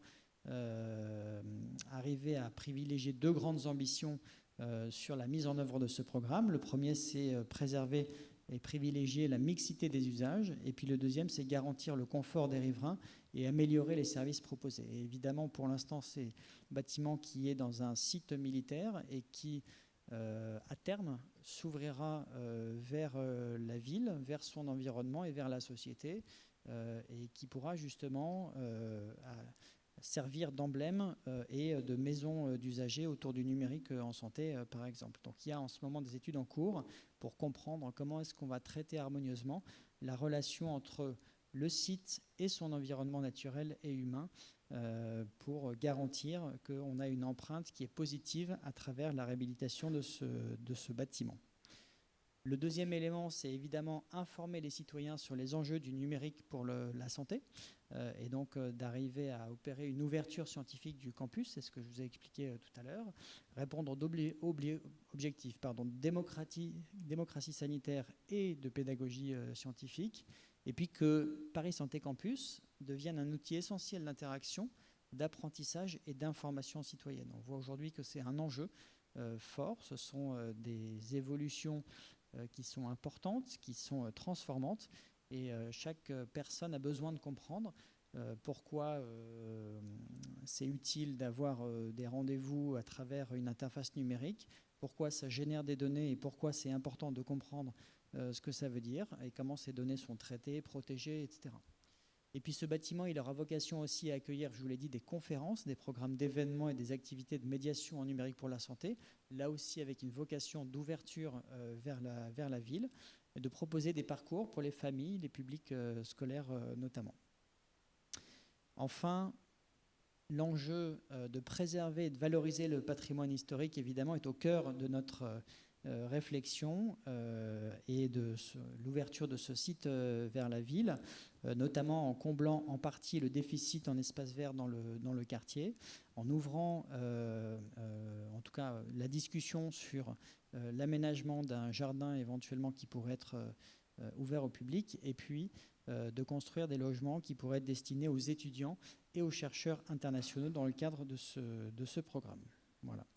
arriver à privilégier deux grandes ambitions sur la mise en œuvre de ce programme. Le premier, c'est préserver et privilégier la mixité des usages. Et puis le deuxième, c'est garantir le confort des riverains et améliorer les services proposés. Et évidemment, pour l'instant, c'est un bâtiment qui est dans un site militaire et qui, à terme, s'ouvrira vers la ville, vers son environnement et vers la société, et qui pourra justement servir d'emblème et de maison d'usagers autour du numérique en santé, par exemple. Donc il y a en ce moment des études en cours pour comprendre comment est-ce qu'on va traiter harmonieusement la relation entre le site et son environnement naturel et humain pour garantir qu'on a une empreinte qui est positive à travers la réhabilitation de ce bâtiment. Le deuxième élément, c'est évidemment informer les citoyens sur les enjeux du numérique pour la santé, et donc d'arriver à opérer une ouverture scientifique du campus, c'est ce que je vous ai expliqué tout à l'heure, répondre aux objectifs de démocratie sanitaire et de pédagogie scientifique, et puis que Paris Santé Campus devienne un outil essentiel d'interaction, d'apprentissage et d'information citoyenne. On voit aujourd'hui que c'est un enjeu fort, ce sont des évolutions qui sont importantes, qui sont transformantes, et chaque personne a besoin de comprendre pourquoi c'est utile d'avoir des rendez-vous à travers une interface numérique, pourquoi ça génère des données et pourquoi c'est important de comprendre ce que ça veut dire et comment ces données sont traitées, protégées, etc. Et puis ce bâtiment, il aura vocation aussi à accueillir, je vous l'ai dit, des conférences, des programmes d'événements et des activités de médiation en numérique pour la santé, là aussi avec une vocation d'ouverture vers la ville, et de proposer des parcours pour les familles, les publics scolaires notamment. Enfin, l'enjeu de préserver et de valoriser le patrimoine historique, évidemment, est au cœur de notre réflexion et de l'ouverture de ce site vers la ville, notamment en comblant en partie le déficit en espace vert dans le quartier, en ouvrant en tout cas la discussion sur l'aménagement d'un jardin éventuellement qui pourrait être ouvert au public, et puis de construire des logements qui pourraient être destinés aux étudiants et aux chercheurs internationaux dans le cadre de ce programme. Voilà.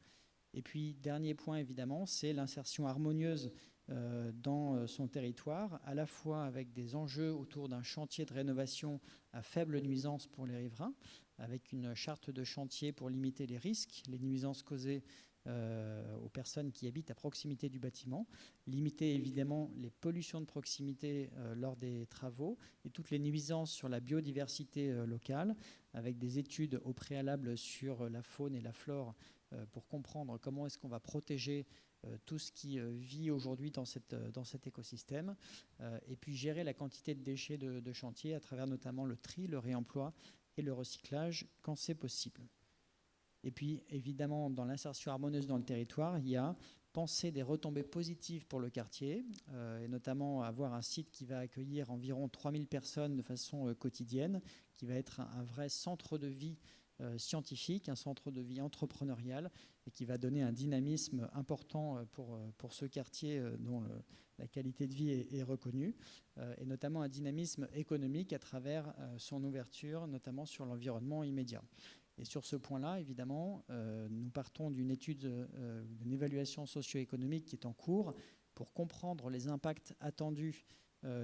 Et puis, dernier point, évidemment, c'est l'insertion harmonieuse dans son territoire, à la fois avec des enjeux autour d'un chantier de rénovation à faible nuisance pour les riverains, avec une charte de chantier pour limiter les risques, les nuisances causées aux personnes qui habitent à proximité du bâtiment, limiter évidemment les pollutions de proximité lors des travaux et toutes les nuisances sur la biodiversité locale, avec des études au préalable sur la faune et la flore pour comprendre comment est-ce qu'on va protéger tout ce qui vit aujourd'hui dans cet écosystème, et puis gérer la quantité de déchets de chantier à travers notamment le tri, le réemploi et le recyclage quand c'est possible. Et puis évidemment, dans l'insertion harmonieuse dans le territoire, il y a penser des retombées positives pour le quartier, et notamment avoir un site qui va accueillir environ 3000 personnes de façon quotidienne, qui va être un vrai centre de vie scientifique, un centre de vie entrepreneurial, et qui va donner un dynamisme important pour ce quartier dont la qualité de vie est reconnue, et notamment un dynamisme économique à travers son ouverture, notamment sur l'environnement immédiat. Et sur ce point-là, évidemment, nous partons d'une étude, d'une évaluation socio-économique qui est en cours pour comprendre les impacts attendus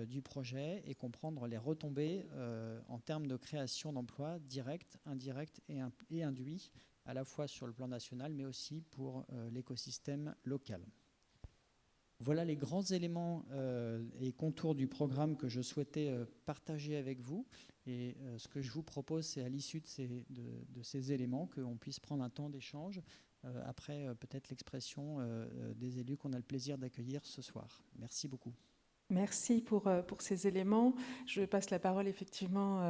du projet et comprendre les retombées en termes de création d'emplois directs, indirects et induits, à la fois sur le plan national, mais aussi pour l'écosystème local. Voilà les grands éléments et contours du programme que je souhaitais partager avec vous. Et ce que je vous propose, c'est à l'issue de ces éléments qu'on puisse prendre un temps d'échange après peut-être l'expression des élus qu'on a le plaisir d'accueillir ce soir. Merci beaucoup. Merci pour ces éléments. Je passe la parole effectivement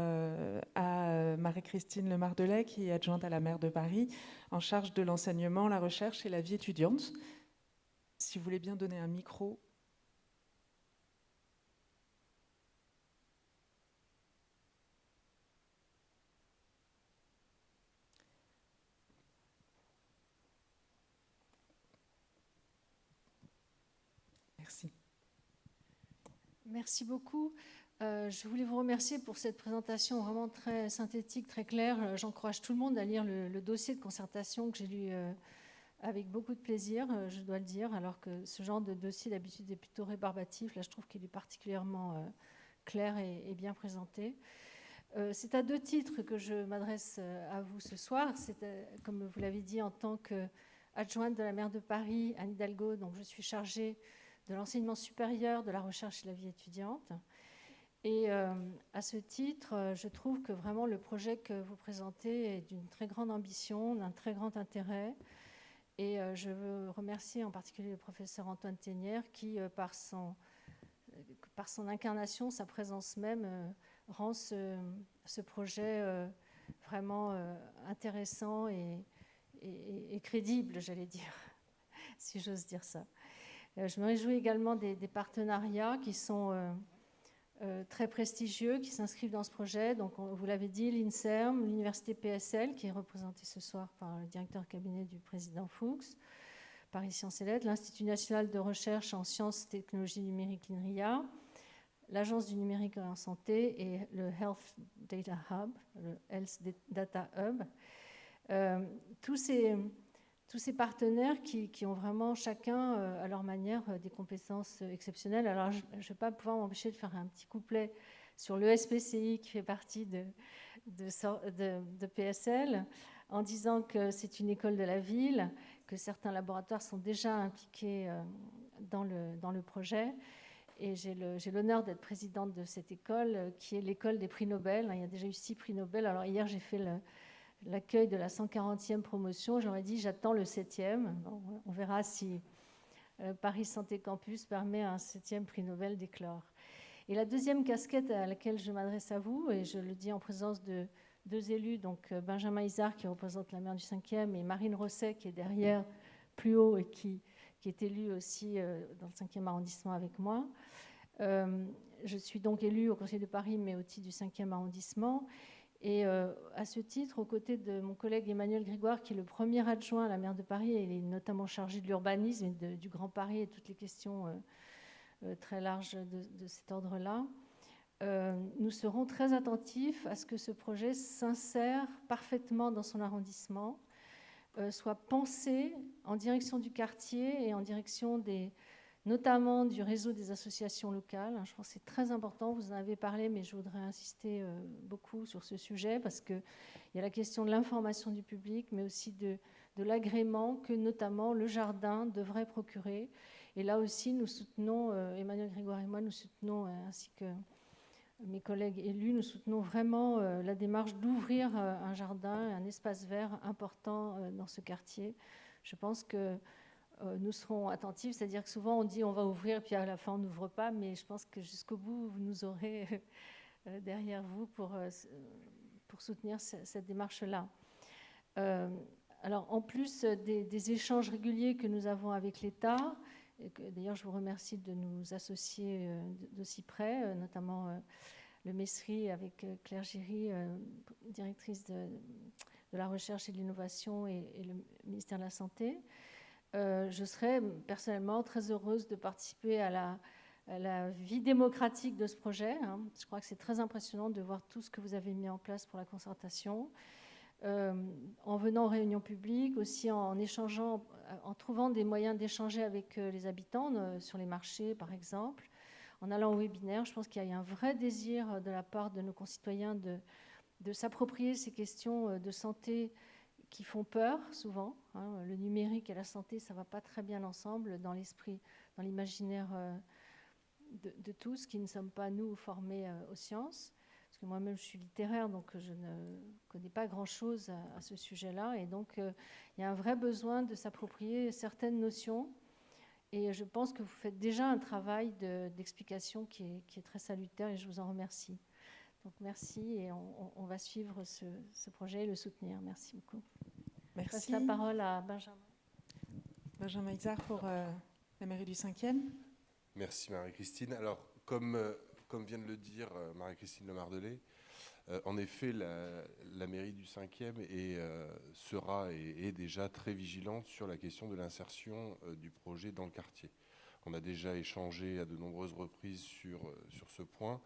à Marie-Christine Lemardelet, qui est adjointe à la maire de Paris, en charge de l'enseignement, la recherche et la vie étudiante. Si vous voulez bien donner un micro. Merci. Merci beaucoup. Je voulais vous remercier pour cette présentation vraiment très synthétique, très claire. J'encourage tout le monde à lire le dossier de concertation que j'ai lu avec beaucoup de plaisir, je dois le dire, alors que ce genre de dossier d'habitude est plutôt rébarbatif. Là, je trouve qu'il est particulièrement clair et bien présenté. C'est à 2 titres que je m'adresse à vous ce soir. C'est, comme vous l'avez dit, en tant qu'adjointe de la maire de Paris, Anne Hidalgo, donc je suis chargée de l'enseignement supérieur, de la recherche et de la vie étudiante. Et à ce titre, je trouve que vraiment le projet que vous présentez est d'une très grande ambition, d'un très grand intérêt. Et je veux remercier en particulier le professeur Antoine Thénière qui, par son incarnation, sa présence même, rend ce projet vraiment intéressant et crédible, j'allais dire, si j'ose dire ça. Je me réjouis également des partenariats qui sont très prestigieux, qui s'inscrivent dans ce projet. Donc, vous l'avez dit, l'INSERM, l'université PSL, qui est représentée ce soir par le directeur cabinet du président Fuchs, Paris Sciences et Lettres, l'Institut national de recherche en sciences et technologies numériques, l'INRIA, l'Agence du numérique en santé et le Health Data Hub, le Health Data Hub. Tous ces partenaires qui ont vraiment chacun, à leur manière, des compétences exceptionnelles. Alors, je ne vais pas pouvoir m'empêcher de faire un petit couplet sur le SPCI qui fait partie de PSL, en disant que c'est une école de la ville, que certains laboratoires sont déjà impliqués dans le projet. Et j'ai l'honneur d'être présidente de cette école, qui est l'école des prix Nobel. Il y a déjà eu 6 prix Nobel. Alors, hier, j'ai fait l'accueil de la 140e promotion. J'aurais dit, j'attends le 7e. Bon, on verra si Paris Santé Campus permet un 7e prix Nobel d'éclore. Et la deuxième casquette à laquelle je m'adresse à vous, et je le dis en présence de 2 élus, donc Benjamin Isard qui représente la maire du 5e et Marine Rosset qui est derrière, plus haut, et qui est élue aussi dans le 5e arrondissement avec moi. Je suis donc élue au Conseil de Paris, mais au titre du 5e arrondissement. Et à ce titre, aux côtés de mon collègue Emmanuel Grégoire, qui est le premier adjoint à la maire de Paris, et il est notamment chargé de l'urbanisme et du Grand Paris et toutes les questions très larges de cet ordre-là, nous serons très attentifs à ce que ce projet s'insère parfaitement dans son arrondissement, soit pensé en direction du quartier et en direction notamment du réseau des associations locales. Je pense que c'est très important, vous en avez parlé, mais je voudrais insister beaucoup sur ce sujet parce qu'il y a la question de l'information du public, mais aussi de l'agrément que notamment le jardin devrait procurer. Et là aussi, nous soutenons, Emmanuel Grégoire et moi, nous soutenons, ainsi que mes collègues élus, nous soutenons vraiment la démarche d'ouvrir un jardin, un espace vert important dans ce quartier. Je pense que nous serons attentifs, c'est-à-dire que souvent on dit on va ouvrir, puis à la fin on n'ouvre pas, mais je pense que jusqu'au bout, vous nous aurez derrière vous pour soutenir cette démarche-là. Alors, en plus des échanges réguliers que nous avons avec l'État, d'ailleurs, je vous remercie de nous associer d'aussi près, notamment le MESRI avec Claire Giry, directrice de la recherche et de l'innovation et le ministère de la Santé. Je serais personnellement très heureuse de participer à la vie démocratique de ce projet. Je crois que c'est très impressionnant de voir tout ce que vous avez mis en place pour la concertation. En venant aux réunions publiques, aussi en échangeant, en trouvant des moyens d'échanger avec les habitants sur les marchés, par exemple, en allant au webinaire. Je pense qu'il y a un vrai désir de la part de nos concitoyens de s'approprier ces questions de santé qui font peur souvent. Le numérique et la santé, ça ne va pas très bien ensemble dans l'esprit, dans l'imaginaire de tous qui ne sommes pas, nous, formés aux sciences. Parce que moi-même, je suis littéraire, donc je ne connais pas grand-chose à ce sujet-là. Et donc, il y a un vrai besoin de s'approprier certaines notions. Et je pense que vous faites déjà un travail d'explication qui est très salutaire et je vous en remercie. Donc, merci et on va suivre ce projet et le soutenir. Merci beaucoup. Merci. Je passe la parole à Benjamin. Benjamin Ixart pour la mairie du 5e. Merci Marie-Christine. Alors, comme vient de le dire Marie-Christine Lemardelais, en effet, la mairie du 5e sera et est déjà très vigilante sur la question de l'insertion du projet dans le quartier. On a déjà échangé à de nombreuses reprises sur ce point.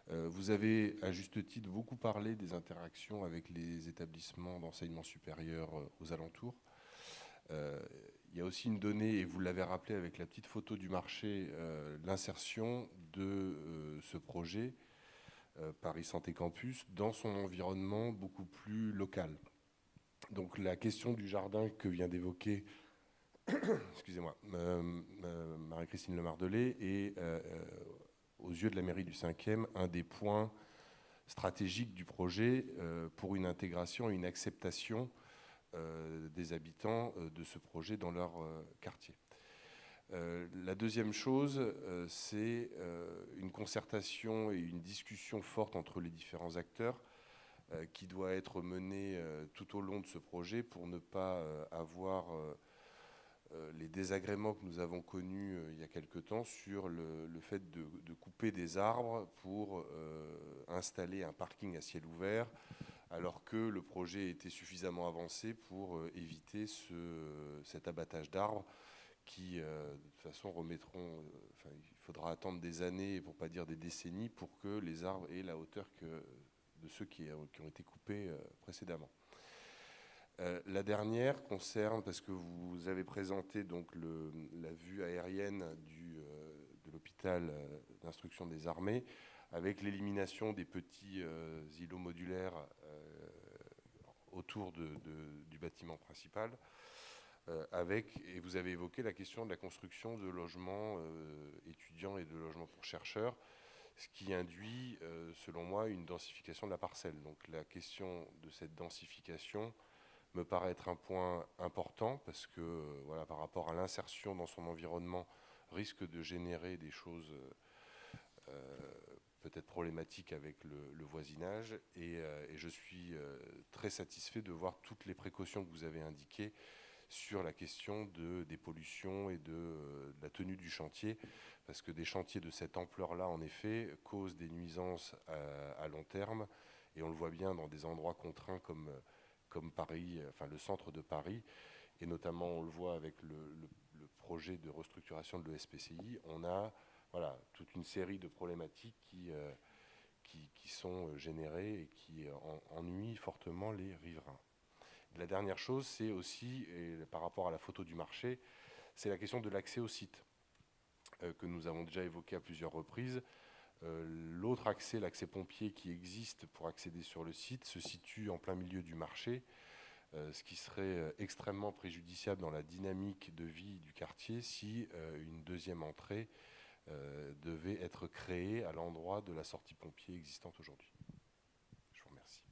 Vous avez, à juste titre, beaucoup parlé des interactions avec les établissements d'enseignement supérieur aux alentours. Il y a aussi une donnée, et vous l'avez rappelé avec la petite photo du marché, l'insertion de ce projet Paris Santé Campus dans son environnement beaucoup plus local. Donc la question du jardin que vient d'évoquer excusez-moi, Marie-Christine Lemardelais est, aux yeux de la mairie du 5e, un des points stratégiques du projet pour une intégration et une acceptation des habitants de ce projet dans leur quartier. La deuxième chose, c'est une concertation et une discussion forte entre les différents acteurs qui doit être menée tout au long de ce projet pour ne pas avoir les désagréments que nous avons connus il y a quelque temps sur le fait de couper des arbres pour installer un parking à ciel ouvert, alors que le projet était suffisamment avancé pour éviter cet abattage d'arbres qui, de toute façon, remettront... il faudra attendre des années, pour ne pas dire des décennies, pour que les arbres aient la hauteur de ceux qui ont été coupés précédemment. La dernière concerne, parce que vous avez présenté donc la vue aérienne de l'hôpital d'instruction des armées, avec l'élimination des petits îlots modulaires autour du bâtiment principal, et vous avez évoqué la question de la construction de logements étudiants et de logements pour chercheurs, ce qui induit, selon moi, une densification de la parcelle. Donc la question de cette densification me paraît être un point important parce que, voilà, par rapport à l'insertion dans son environnement, risque de générer des choses peut-être problématiques avec le voisinage. Et je suis très satisfait de voir toutes les précautions que vous avez indiquées sur la question des pollutions et de la tenue du chantier, parce que des chantiers de cette ampleur-là, en effet, causent des nuisances à long terme, et on le voit bien dans des endroits contraints comme Paris, enfin le centre de Paris, et notamment on le voit avec le projet de restructuration de l'ESPCI, on a toute une série de problématiques qui sont générées et qui ennuient fortement les riverains. La dernière chose, c'est aussi, et par rapport à la photo du marché, c'est la question de l'accès au site, que nous avons déjà évoqué à plusieurs reprises. L'autre accès, l'accès pompier qui existe pour accéder sur le site, se situe en plein milieu du marché, ce qui serait extrêmement préjudiciable dans la dynamique de vie du quartier si une deuxième entrée devait être créée à l'endroit de la sortie pompier existante aujourd'hui. Je vous remercie.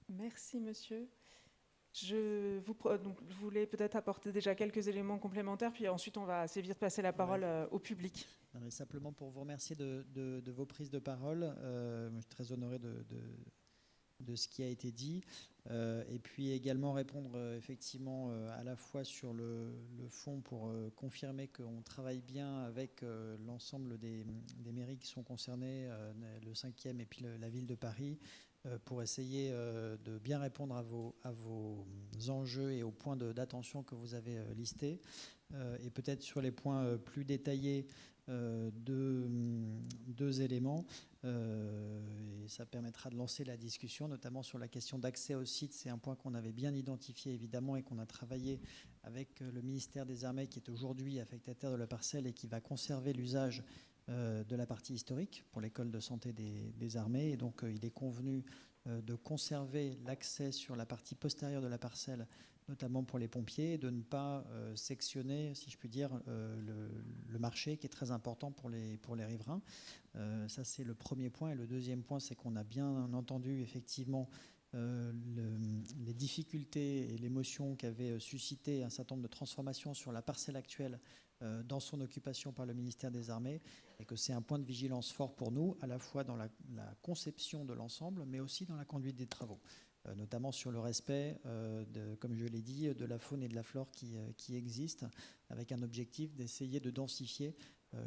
Merci, monsieur. Je voulais peut-être apporter déjà quelques éléments complémentaires, puis ensuite on va assez vite passer la parole au public. Non, mais simplement pour vous remercier de vos prises de parole. Je suis très honoré de ce qui a été dit, et puis également répondre effectivement à la fois sur le fond pour confirmer qu'on travaille bien avec l'ensemble des mairies qui sont concernées, le 5e et puis la ville de Paris, pour essayer de bien répondre à vos enjeux et aux points d'attention que vous avez listés. Et peut-être sur les points plus détaillés, deux éléments. Et ça permettra de lancer la discussion, notamment sur la question d'accès au site. C'est un point qu'on avait bien identifié, évidemment, et qu'on a travaillé avec le ministère des Armées, qui est aujourd'hui affectataire de la parcelle et qui va conserver l'usage de la partie historique pour l'école de santé des armées. Et donc, il est convenu de conserver l'accès sur la partie postérieure de la parcelle, notamment pour les pompiers, et de ne pas sectionner, si je puis dire, le marché, qui est très important pour les riverains. Ça, c'est le premier point. Et le deuxième point, c'est qu'on a bien entendu, effectivement, les difficultés et l'émotion qu'avait suscité un certain nombre de transformations sur la parcelle actuelle dans son occupation par le ministère des Armées, et que c'est un point de vigilance fort pour nous, à la fois dans la conception de l'ensemble, mais aussi dans la conduite des travaux, notamment sur le respect, comme je l'ai dit, de la faune et de la flore qui existent, avec un objectif d'essayer de densifier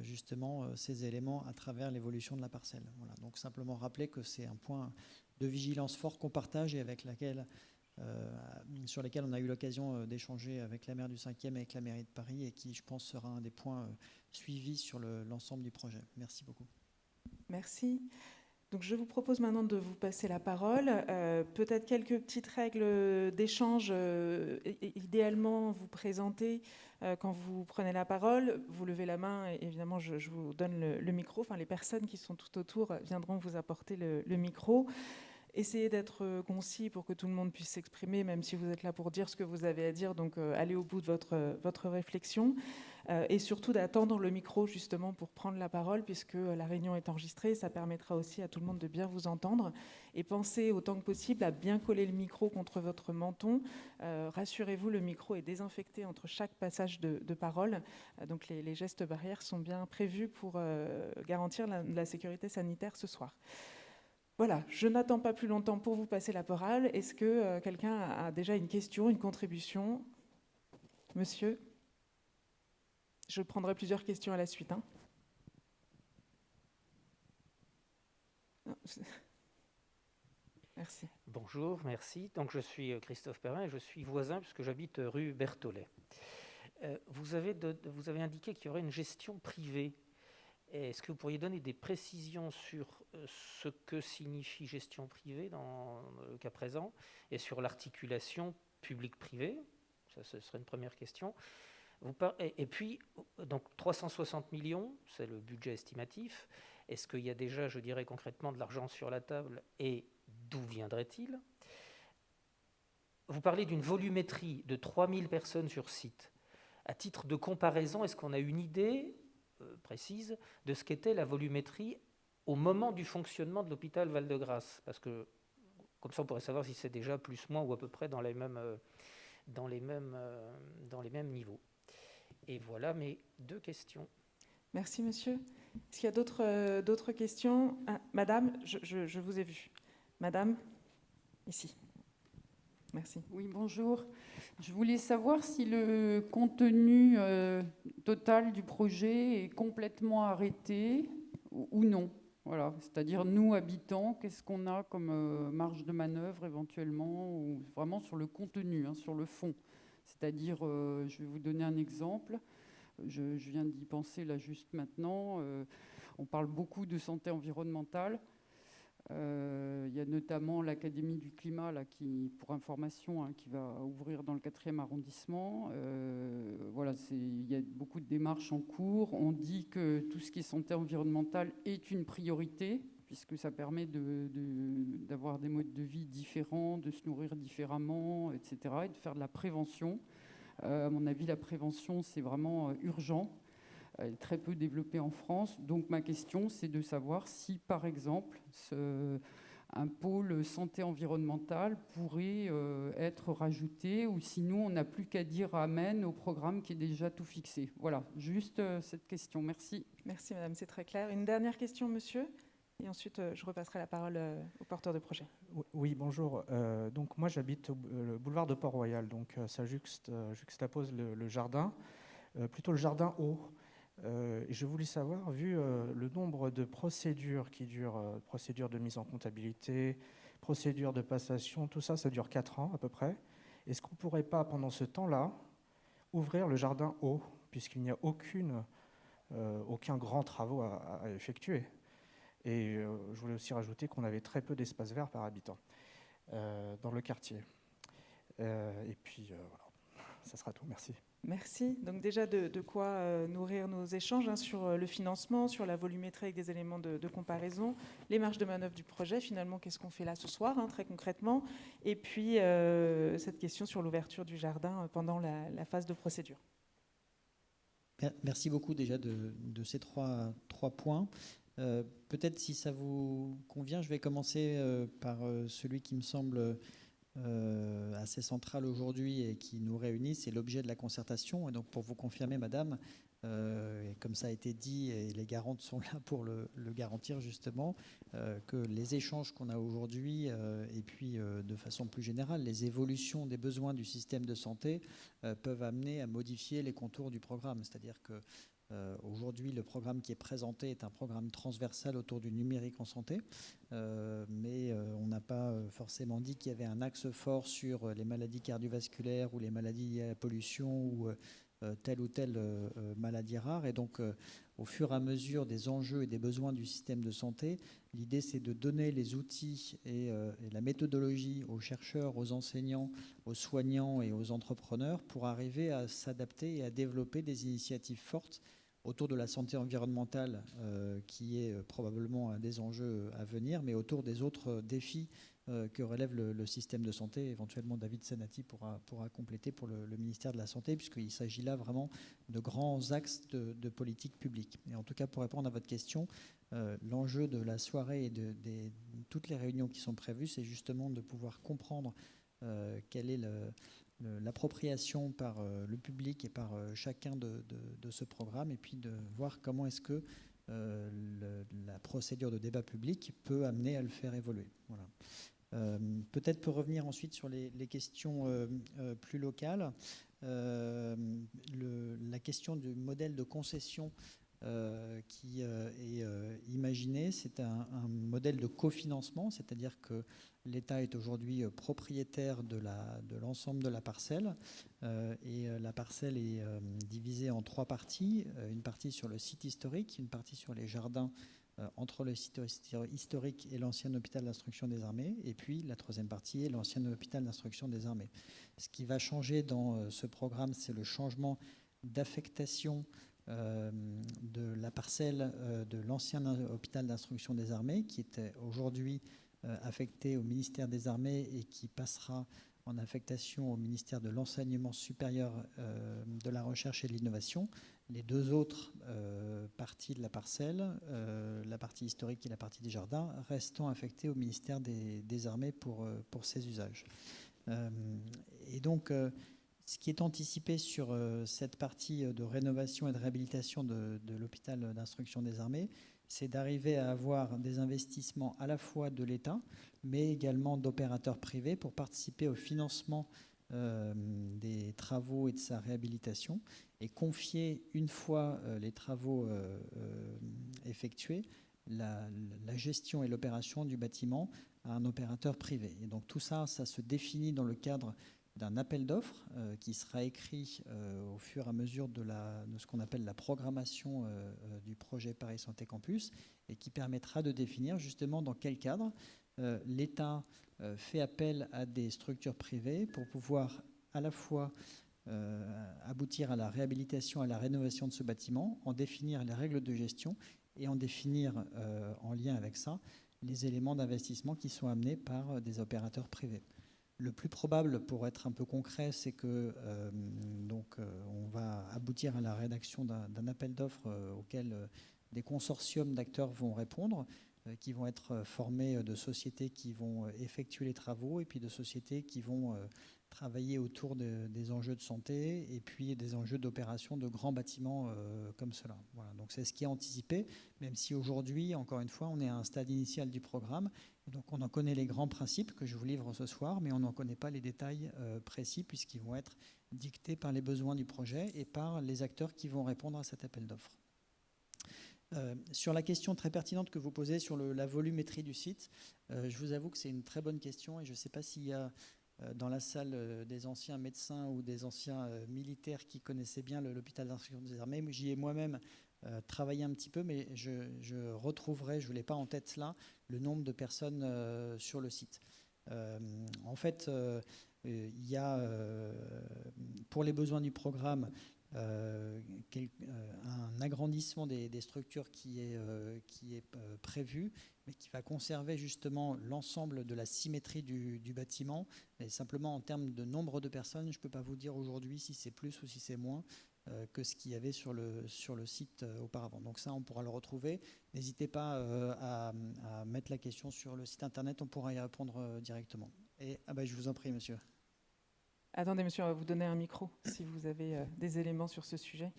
justement ces éléments à travers l'évolution de la parcelle. Voilà. Donc simplement rappeler que c'est un point de vigilance fort qu'on partage et avec sur lesquels on a eu l'occasion d'échanger avec la maire du 5e et avec la mairie de Paris, et qui, je pense, sera un des points suivis sur l'ensemble du projet. Merci beaucoup. Merci. Donc je vous propose maintenant de vous passer la parole. Peut-être quelques petites règles d'échange. Idéalement, vous présentez quand vous prenez la parole, vous levez la main et évidemment je vous donne le micro. Enfin, les personnes qui sont tout autour viendront vous apporter le micro. Essayez d'être concis pour que tout le monde puisse s'exprimer, même si vous êtes là pour dire ce que vous avez à dire. Donc allez au bout de votre réflexion. Et surtout d'attendre le micro justement pour prendre la parole, puisque la réunion est enregistrée. Ça permettra aussi à tout le monde de bien vous entendre. Et pensez autant que possible à bien coller le micro contre votre menton. Rassurez-vous, le micro est désinfecté entre chaque passage de parole. Donc les gestes barrières sont bien prévus pour garantir la sécurité sanitaire ce soir. Voilà, je n'attends pas plus longtemps pour vous passer la parole. Est-ce que quelqu'un a déjà une question, une contribution ? Monsieur ? Je prendrai plusieurs questions à la suite. Merci. Bonjour, merci. Donc je suis Christophe Perrin et je suis voisin puisque j'habite rue Berthollet. Vous avez indiqué qu'il y aurait une gestion privée. Est-ce que vous pourriez donner des précisions sur ce que signifie gestion privée dans le cas présent et sur l'articulation public-privé ? Ça, ce serait une première question. Et puis, donc 360 millions, c'est le budget estimatif. Est-ce qu'il y a déjà, je dirais concrètement, de l'argent sur la table et d'où viendrait-il ? Vous parlez d'une volumétrie de 3000 personnes sur site. À titre de comparaison, est-ce qu'on a une idée précise de ce qu'était la volumétrie au moment du fonctionnement de l'hôpital Val-de-Grâce ? Parce que comme ça, on pourrait savoir si c'est déjà plus, moins ou à peu près dans les mêmes niveaux. Et voilà mes deux questions. Merci, monsieur. Est-ce qu'il y a d'autres questions ? Madame, je vous ai vu. Madame, ici. Merci. Oui, bonjour. Je voulais savoir si le contenu total du projet est complètement arrêté ou non. Voilà, c'est-à-dire nous, habitants, qu'est-ce qu'on a comme marge de manœuvre éventuellement, ou vraiment sur le contenu, sur le fond. C'est-à-dire, je vais vous donner un exemple. Je viens d'y penser là juste maintenant. On parle beaucoup de santé environnementale. Il y a notamment l'Académie du climat, là, qui, pour information, qui va ouvrir dans le 4e arrondissement. Voilà, il y a beaucoup de démarches en cours. On dit que tout ce qui est santé environnementale est une priorité, puisque ça permet d'avoir des modes de vie différents, de se nourrir différemment, etc., et de faire de la prévention. À mon avis, la prévention, c'est vraiment urgent. Elle est très peu développée en France. Donc ma question, c'est de savoir si, par exemple, un pôle santé environnementale pourrait être rajouté, ou sinon on n'a plus qu'à dire amen au programme qui est déjà tout fixé. Voilà, juste cette question. Merci. Merci, madame, c'est très clair. Une dernière question, monsieur ? et ensuite je repasserai la parole au porteur de projet. Oui, bonjour. Donc moi j'habite le boulevard de Port-Royal, donc ça juxtapose le jardin, plutôt le jardin haut. Et je voulais savoir, vu le nombre de procédures qui durent, procédures de mise en comptabilité, procédures de passation, tout ça, ça dure 4 ans à peu près. Est-ce qu'on ne pourrait pas, pendant ce temps-là, ouvrir le jardin haut, puisqu'il n'y a aucun grand travaux à effectuer? Et je voulais aussi rajouter qu'on avait très peu d'espace vert par habitant dans le quartier. Et puis voilà, ça sera tout. Merci. Merci. Donc déjà de quoi nourrir nos échanges sur le financement, sur la volumétrie avec des éléments de comparaison, les marges de manœuvre du projet, finalement, qu'est-ce qu'on fait là ce soir, très concrètement, et puis cette question sur l'ouverture du jardin pendant la phase de procédure. Merci beaucoup déjà de ces trois points. Peut-être si ça vous convient, je vais commencer par celui qui me semble assez central aujourd'hui et qui nous réunit, c'est l'objet de la concertation. Et donc pour vous confirmer, madame, et comme ça a été dit, et les garantes sont là pour le garantir justement, que les échanges qu'on a aujourd'hui, et puis de façon plus générale, les évolutions des besoins du système de santé peuvent amener à modifier les contours du programme. C'est-à-dire que aujourd'hui, le programme qui est présenté est un programme transversal autour du numérique en santé, mais on n'a pas forcément dit qu'il y avait un axe fort sur les maladies cardiovasculaires ou les maladies liées à la pollution ou telle ou telle maladie rare. Et donc, au fur et à mesure des enjeux et des besoins du système de santé, l'idée, c'est de donner les outils et la méthodologie aux chercheurs, aux enseignants, aux soignants et aux entrepreneurs pour arriver à s'adapter et à développer des initiatives fortes autour de la santé environnementale, qui est probablement un des enjeux à venir, mais autour des autres défis que relève le système de santé. Éventuellement, David Senati pourra compléter pour le ministère de la Santé, puisqu'il s'agit là vraiment de grands axes de politique publique. Et en tout cas, pour répondre à votre question, l'enjeu de la soirée et de toutes les réunions qui sont prévues, c'est justement de pouvoir comprendre quelle est l'appropriation par le public et par chacun de ce programme, et puis de voir comment est-ce que la procédure de débat public peut amener à le faire évoluer. Voilà. Peut-être pour revenir ensuite sur les questions plus locales, la question du modèle de concession qui est imaginé, c'est un modèle de cofinancement, c'est-à-dire que l'État est aujourd'hui propriétaire de l'ensemble de la parcelle, et la parcelle est divisée en 3 parties, une partie sur le site historique, une partie sur les jardins entre le site historique et l'ancien hôpital d'instruction des armées, et puis la 3e partie est l'ancien hôpital d'instruction des armées. Ce qui va changer dans ce programme, c'est le changement d'affectation de la parcelle de l'ancien hôpital d'instruction des armées, qui était aujourd'hui affecté au ministère des Armées et qui passera en affectation au ministère de l'Enseignement supérieur, de la Recherche et de l'Innovation. Les 2 autres parties de la parcelle, la partie historique et la partie des jardins, restant affectées au ministère des Armées pour ces usages. Et donc, ce qui est anticipé sur cette partie de rénovation et de réhabilitation de l'hôpital d'instruction des armées, c'est d'arriver à avoir des investissements à la fois de l'État, mais également d'opérateurs privés pour participer au financement des travaux et de sa réhabilitation, et confier, une fois les travaux effectués, la gestion et l'opération du bâtiment à un opérateur privé. Et donc tout ça, ça se définit dans le cadre d'un appel d'offres qui sera écrit au fur et à mesure de ce qu'on appelle la programmation du projet Paris Santé Campus, et qui permettra de définir justement dans quel cadre l'État fait appel à des structures privées pour pouvoir à la fois aboutir à la réhabilitation, à la rénovation de ce bâtiment, en définir les règles de gestion et en définir en lien avec ça les éléments d'investissement qui sont amenés par des opérateurs privés. Le plus probable, pour être un peu concret, c'est que on va aboutir à la rédaction d'un appel d'offres auquel des consortiums d'acteurs vont répondre. qui vont être formés de sociétés qui vont effectuer les travaux et puis de sociétés qui vont travailler autour des enjeux de santé et puis des enjeux d'opération de grands bâtiments comme cela. Voilà, donc c'est ce qui est anticipé, même si aujourd'hui, encore une fois, on est à un stade initial du programme. Et donc on en connaît les grands principes que je vous livre ce soir, mais on n'en connaît pas les détails précis puisqu'ils vont être dictés par les besoins du projet et par les acteurs qui vont répondre à cet appel d'offres. Sur la question très pertinente que vous posez sur la volumétrie du site, je vous avoue que c'est une très bonne question et je ne sais pas s'il y a dans la salle des anciens médecins ou des anciens militaires qui connaissaient bien l'hôpital d'instruction des armées. J'y ai moi-même travaillé un petit peu, mais je retrouverai, je ne l'ai pas en tête là, le nombre de personnes sur le site. En fait, il y a, pour les besoins du programme, un agrandissement des structures qui est prévu, mais qui va conserver justement l'ensemble de la symétrie du bâtiment. Et simplement en termes de nombre de personnes, je ne peux pas vous dire aujourd'hui si c'est plus ou si c'est moins que ce qu'il y avait sur le site auparavant. Donc ça, on pourra le retrouver. N'hésitez pas à mettre la question sur le site internet, on pourra y répondre directement. Et je vous en prie, monsieur. Attendez, monsieur, on va vous donner un micro si vous avez des éléments sur ce sujet.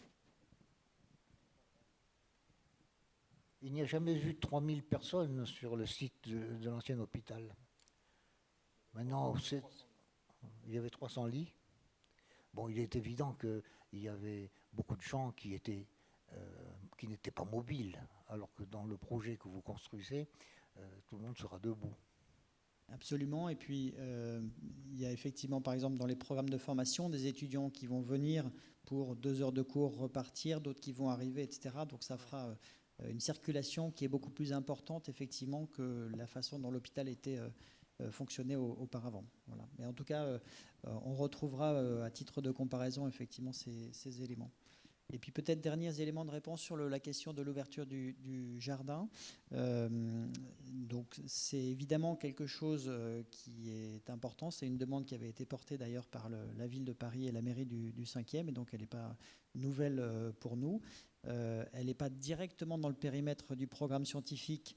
Il n'y a jamais eu 3000 personnes sur le site de l'ancien hôpital. Maintenant, il y avait 300 lits. Bon, il est évident qu'il y avait beaucoup de gens qui n'étaient pas mobiles, alors que dans le projet que vous construisez, tout le monde sera debout. Absolument. Et puis, il y a effectivement, par exemple, dans les programmes de formation, des étudiants qui vont venir pour 2 heures de cours repartir, d'autres qui vont arriver, etc. Donc, ça fera une circulation qui est beaucoup plus importante, effectivement, que la façon dont l'hôpital était fonctionné auparavant. Voilà. Mais en tout cas, on retrouvera, à titre de comparaison, effectivement, ces éléments. Et puis peut-être derniers éléments de réponse sur la question de l'ouverture du jardin. Donc c'est évidemment quelque chose qui est important. C'est une demande qui avait été portée d'ailleurs par la ville de Paris et la mairie du 5e, et donc elle n'est pas nouvelle pour nous. Elle n'est pas directement dans le périmètre du programme scientifique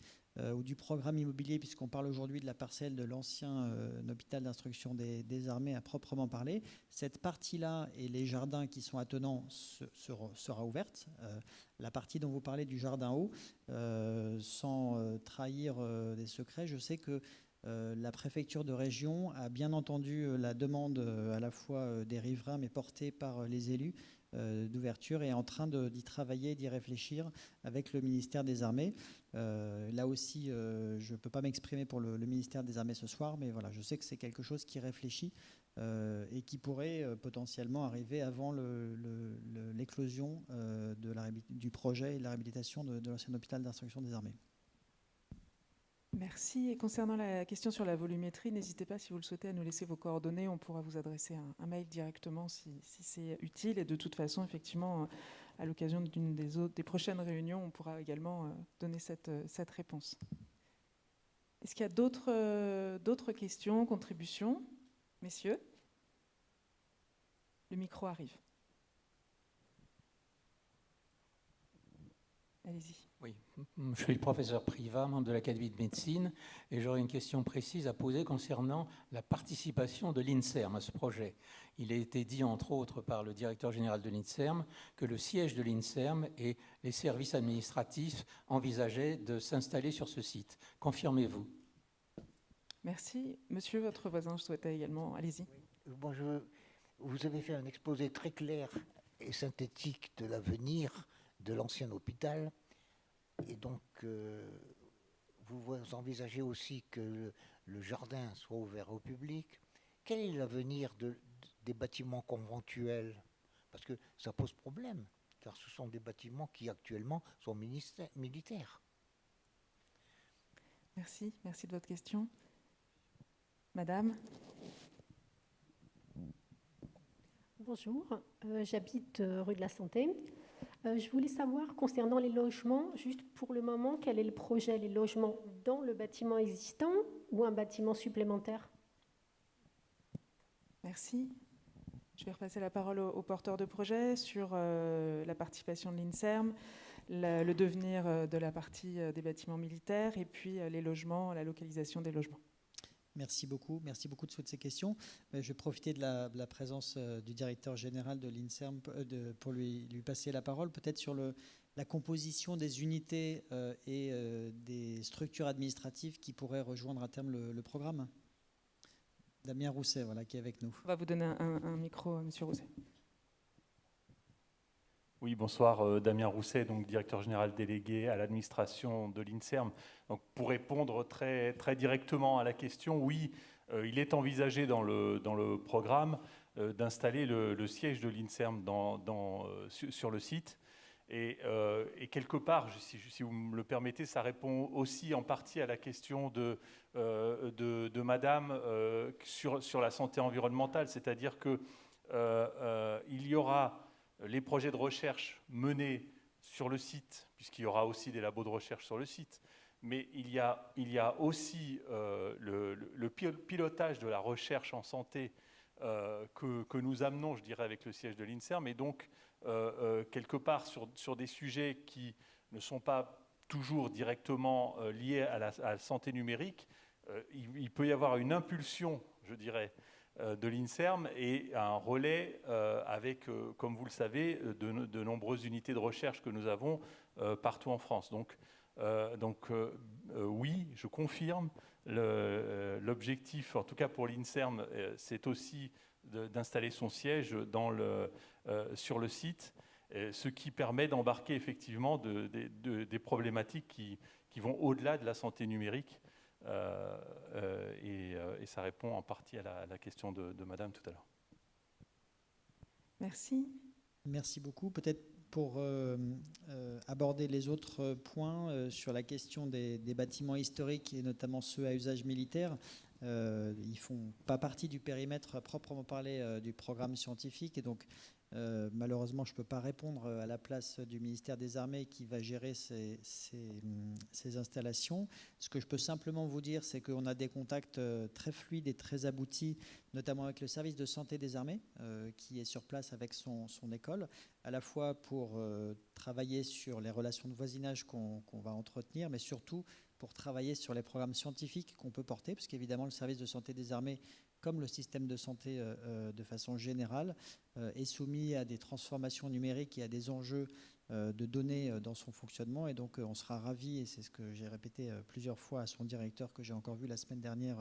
ou du programme immobilier, puisqu'on parle aujourd'hui de la parcelle de l'ancien hôpital d'instruction des armées à proprement parler. Cette partie-là et les jardins qui sont attenants sera ouverte. La partie dont vous parlez du jardin haut, sans trahir des secrets, je sais que la préfecture de région a bien entendu la demande à la fois des riverains, mais portée par les élus, d'ouverture, et est en train d'y travailler, d'y réfléchir avec le ministère des Armées. Là aussi, je ne peux pas m'exprimer pour le ministère des Armées ce soir, mais voilà, je sais que c'est quelque chose qui réfléchit et qui pourrait potentiellement arriver avant l'éclosion du projet et de la réhabilitation de l'ancien hôpital d'instruction des armées. Merci. Et concernant la question sur la volumétrie, n'hésitez pas, si vous le souhaitez, à nous laisser vos coordonnées. On pourra vous adresser un mail directement si c'est utile. Et de toute façon, effectivement, à l'occasion d'une des prochaines réunions, on pourra également donner cette réponse. Est-ce qu'il y a d'autres questions, contributions? Messieurs, le micro arrive. Allez-y. Oui, je suis le professeur Privat, membre de l'Académie de médecine, et j'aurais une question précise à poser concernant la participation de l'INSERM à ce projet. Il a été dit, entre autres, par le directeur général de l'INSERM que le siège de l'INSERM et les services administratifs envisageaient de s'installer sur ce site. Confirmez-vous? Merci. Monsieur, votre voisin, je souhaitais également... Allez-y. Oui. Bon, vous avez fait un exposé très clair et synthétique de l'avenir de l'ancien hôpital. Et donc, vous envisagez aussi que le jardin soit ouvert au public. Quel est l'avenir des bâtiments conventuels? Parce que ça pose problème, car ce sont des bâtiments qui actuellement sont militaires. Merci. Merci de votre question. Madame? Bonjour, j'habite rue de la Santé. Je voulais savoir, concernant les logements, juste pour le moment, quel est le projet? Les logements dans le bâtiment existant ou un bâtiment supplémentaire? Merci. Je vais repasser la parole au porteur de projet sur la participation de l'INSERM. le devenir de la partie des bâtiments militaires et puis les logements, la localisation des logements. Merci beaucoup de toutes ces questions. Je vais profiter de la présence du directeur général de l'INSERM pour lui passer la parole, peut-être sur la composition des unités et des structures administratives qui pourraient rejoindre à terme le programme. Damien Rousset, voilà, qui est avec nous. On va vous donner un micro, Monsieur Rousset. Oui, bonsoir, Damien Rousset, donc directeur général délégué à l'administration de l'INSERM. Donc, pour répondre très, très directement à la question, oui, il est envisagé dans le programme d'installer le siège de l'INSERM sur le site. Et quelque part, si vous me le permettez, ça répond aussi en partie à la question de Madame sur la santé environnementale, c'est-à-dire que il y aura les projets de recherche menés sur le site, puisqu'il y aura aussi des labos de recherche sur le site, mais il y a aussi le pilotage de la recherche en santé que nous amenons, je dirais, avec le siège de l'INSERM, et donc quelque part sur des sujets qui ne sont pas toujours directement liés à la santé numérique, il peut y avoir une impulsion, je dirais, de l'INSERM et un relais avec, comme vous le savez, de nombreuses unités de recherche que nous avons partout en France. Donc oui, je confirme, l'objectif, en tout cas pour l'INSERM, c'est aussi d'installer son siège sur le site, ce qui permet d'embarquer effectivement des problématiques qui vont au-delà de la santé numérique. Et ça répond en partie à la question de Madame tout à l'heure. Merci. Merci beaucoup. Peut-être pour aborder les autres points sur la question des bâtiments historiques et notamment ceux à usage militaire, ils ne font pas partie du périmètre à proprement parler du programme scientifique et donc malheureusement je ne peux pas répondre à la place du ministère des Armées qui va gérer ces installations. Ce que je peux simplement vous dire, c'est qu'on a des contacts très fluides et très aboutis, notamment avec le service de santé des armées qui est sur place avec son école, à la fois pour travailler sur les relations de voisinage qu'on va entretenir, mais surtout pour travailler sur les programmes scientifiques qu'on peut porter, parce qu'évidemment le service de santé des armées, comme le système de santé de façon générale, est soumis à des transformations numériques et à des enjeux de données dans son fonctionnement. Et donc on sera ravis, et c'est ce que j'ai répété plusieurs fois à son directeur que j'ai encore vu la semaine dernière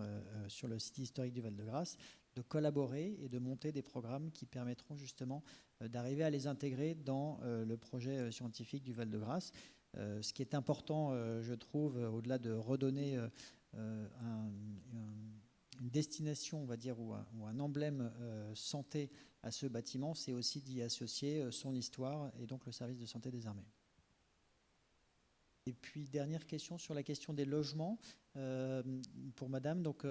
sur le site historique du Val-de-Grâce, de collaborer et de monter des programmes qui permettront justement d'arriver à les intégrer dans le projet scientifique du Val-de-Grâce. Ce qui est important, je trouve, au-delà de redonner une destination, on va dire, ou un emblème santé à ce bâtiment, c'est aussi d'y associer son histoire et donc le service de santé des armées. Et puis, dernière question sur la question des logements pour Madame. Donc,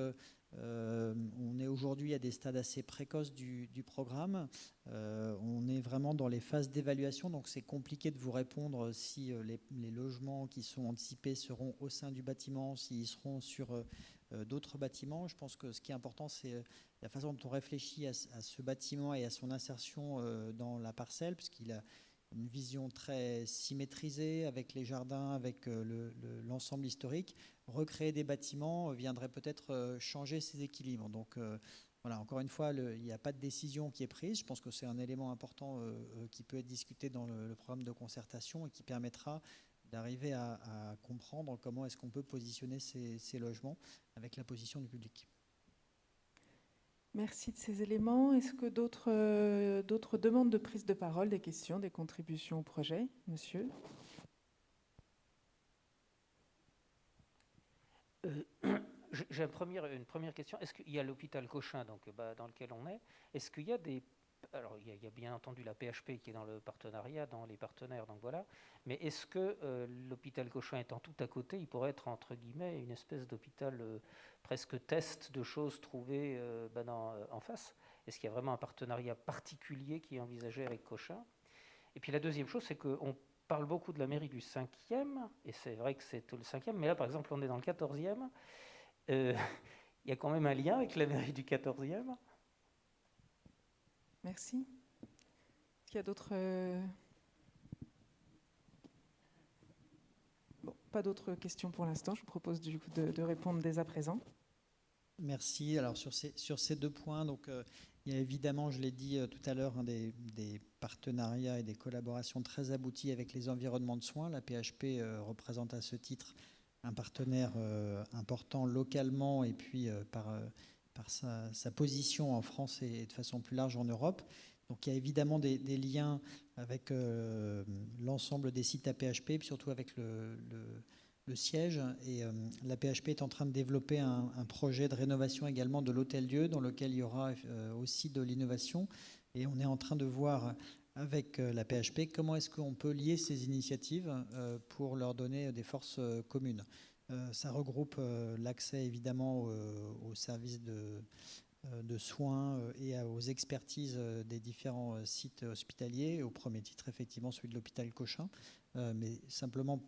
on est aujourd'hui à des stades assez précoces du programme. On est vraiment dans les phases d'évaluation, donc c'est compliqué de vous répondre si les logements qui sont anticipés seront au sein du bâtiment, s'ils seront sur d'autres bâtiments. Je pense que ce qui est important, c'est la façon dont on réfléchit à ce bâtiment et à son insertion dans la parcelle, puisqu'il a une vision très symétrisée avec les jardins, avec l'ensemble historique. Recréer des bâtiments viendrait peut-être changer ces équilibres. Donc voilà, encore une fois, il n'y a pas de décision qui est prise. Je pense que c'est un élément important qui peut être discuté dans le programme de concertation et qui permettra d'arriver à comprendre comment est-ce qu'on peut positionner ces logements avec la position du public. Merci de ces éléments. Est-ce que d'autres demandes de prise de parole, des questions, des contributions au projet? Monsieur? J'ai une première question. Est-ce qu'il y a l'hôpital Cochin dans lequel on est? Est-ce qu'il y a des... Alors, il y a bien entendu la PHP qui est dans le partenariat, dans les partenaires, donc voilà. Mais est-ce que l'hôpital Cochin étant tout à côté, il pourrait être, entre guillemets, une espèce d'hôpital presque test de choses trouvées en face? Est-ce qu'il y a vraiment un partenariat particulier qui est envisagé avec Cochin? Et puis la deuxième chose, c'est qu'on parle beaucoup de la mairie du 5e, et c'est vrai que c'est tout le 5e, mais là, par exemple, on est dans le 14e. Il y a quand même un lien avec la mairie du 14e. Merci. Est-ce qu'il y a d'autres... pas d'autres questions pour l'instant. Je vous propose du coup de répondre dès à présent. Merci. Alors sur ces 2 points, donc, il y a évidemment, je l'ai dit tout à l'heure, des partenariats et des collaborations très abouties avec les environnements de soins. La PHP représente à ce titre un partenaire important localement et puis par sa position en France et de façon plus large en Europe. Donc il y a évidemment des liens avec l'ensemble des sites APHP, puis surtout avec le siège. Et la PHP est en train de développer un projet de rénovation également de l'Hôtel-Dieu, dans lequel il y aura aussi de l'innovation. Et on est en train de voir avec la PHP comment est-ce qu'on peut lier ces initiatives pour leur donner des forces communes. Ça regroupe l'accès évidemment aux services de soins et aux expertises des différents sites hospitaliers. Au premier titre, effectivement, celui de l'hôpital Cochin. Mais simplement,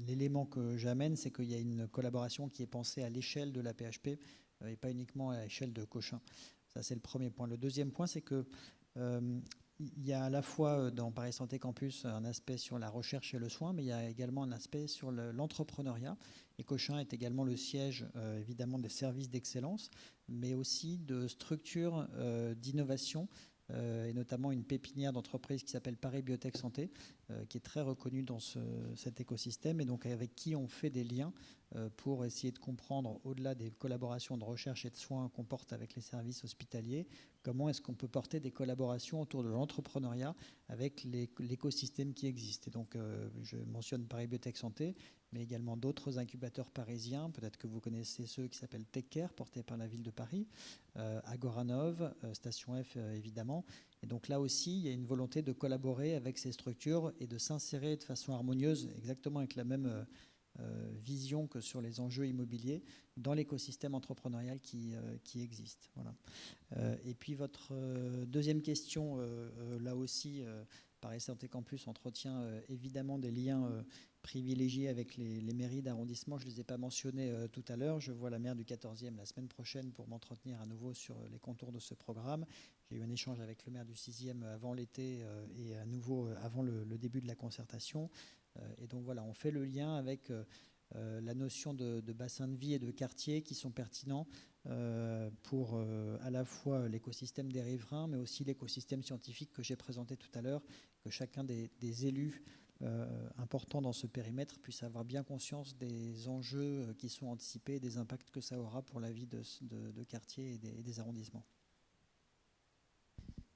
l'élément que j'amène, c'est qu'il y a une collaboration qui est pensée à l'échelle de la PHP et pas uniquement à l'échelle de Cochin. Ça, c'est le premier point. Le deuxième point, c'est que il y a à la fois dans Paris Santé Campus un aspect sur la recherche et le soin, mais il y a également un aspect sur l'entrepreneuriat. Et Cochin est également le siège, évidemment, des services d'excellence, mais aussi de structures d'innovation, et notamment une pépinière d'entreprise qui s'appelle Paris Biotech Santé, qui est très reconnue dans cet écosystème, et donc avec qui on fait des liens pour essayer de comprendre, au-delà des collaborations de recherche et de soins qu'on porte avec les services hospitaliers, comment est-ce qu'on peut porter des collaborations autour de l'entrepreneuriat avec l'écosystème qui existe. Et donc, je mentionne Paris Biotech Santé, mais également d'autres incubateurs parisiens. Peut-être que vous connaissez ceux qui s'appellent TechCare, portés par la ville de Paris, Agoranov, Station F, évidemment. Et donc là aussi, il y a une volonté de collaborer avec ces structures et de s'insérer de façon harmonieuse, exactement avec la même vision que sur les enjeux immobiliers, dans l'écosystème entrepreneurial qui existe. Voilà. Et puis votre deuxième question, là aussi, Paris Santé Campus entretient évidemment des liens privilégiés avec les mairies d'arrondissement. Je ne les ai pas mentionnés tout à l'heure. Je vois la maire du 14e la semaine prochaine pour m'entretenir à nouveau sur les contours de ce programme. J'ai eu un échange avec le maire du 6e avant l'été et à nouveau avant le début de la concertation. Et donc voilà, on fait le lien avec la notion de bassin de vie et de quartier qui sont pertinents pour à la fois l'écosystème des riverains, mais aussi l'écosystème scientifique que j'ai présenté tout à l'heure, que chacun des élus importants dans ce périmètre puisse avoir bien conscience des enjeux qui sont anticipés et des impacts que ça aura pour la vie de quartier et des arrondissements.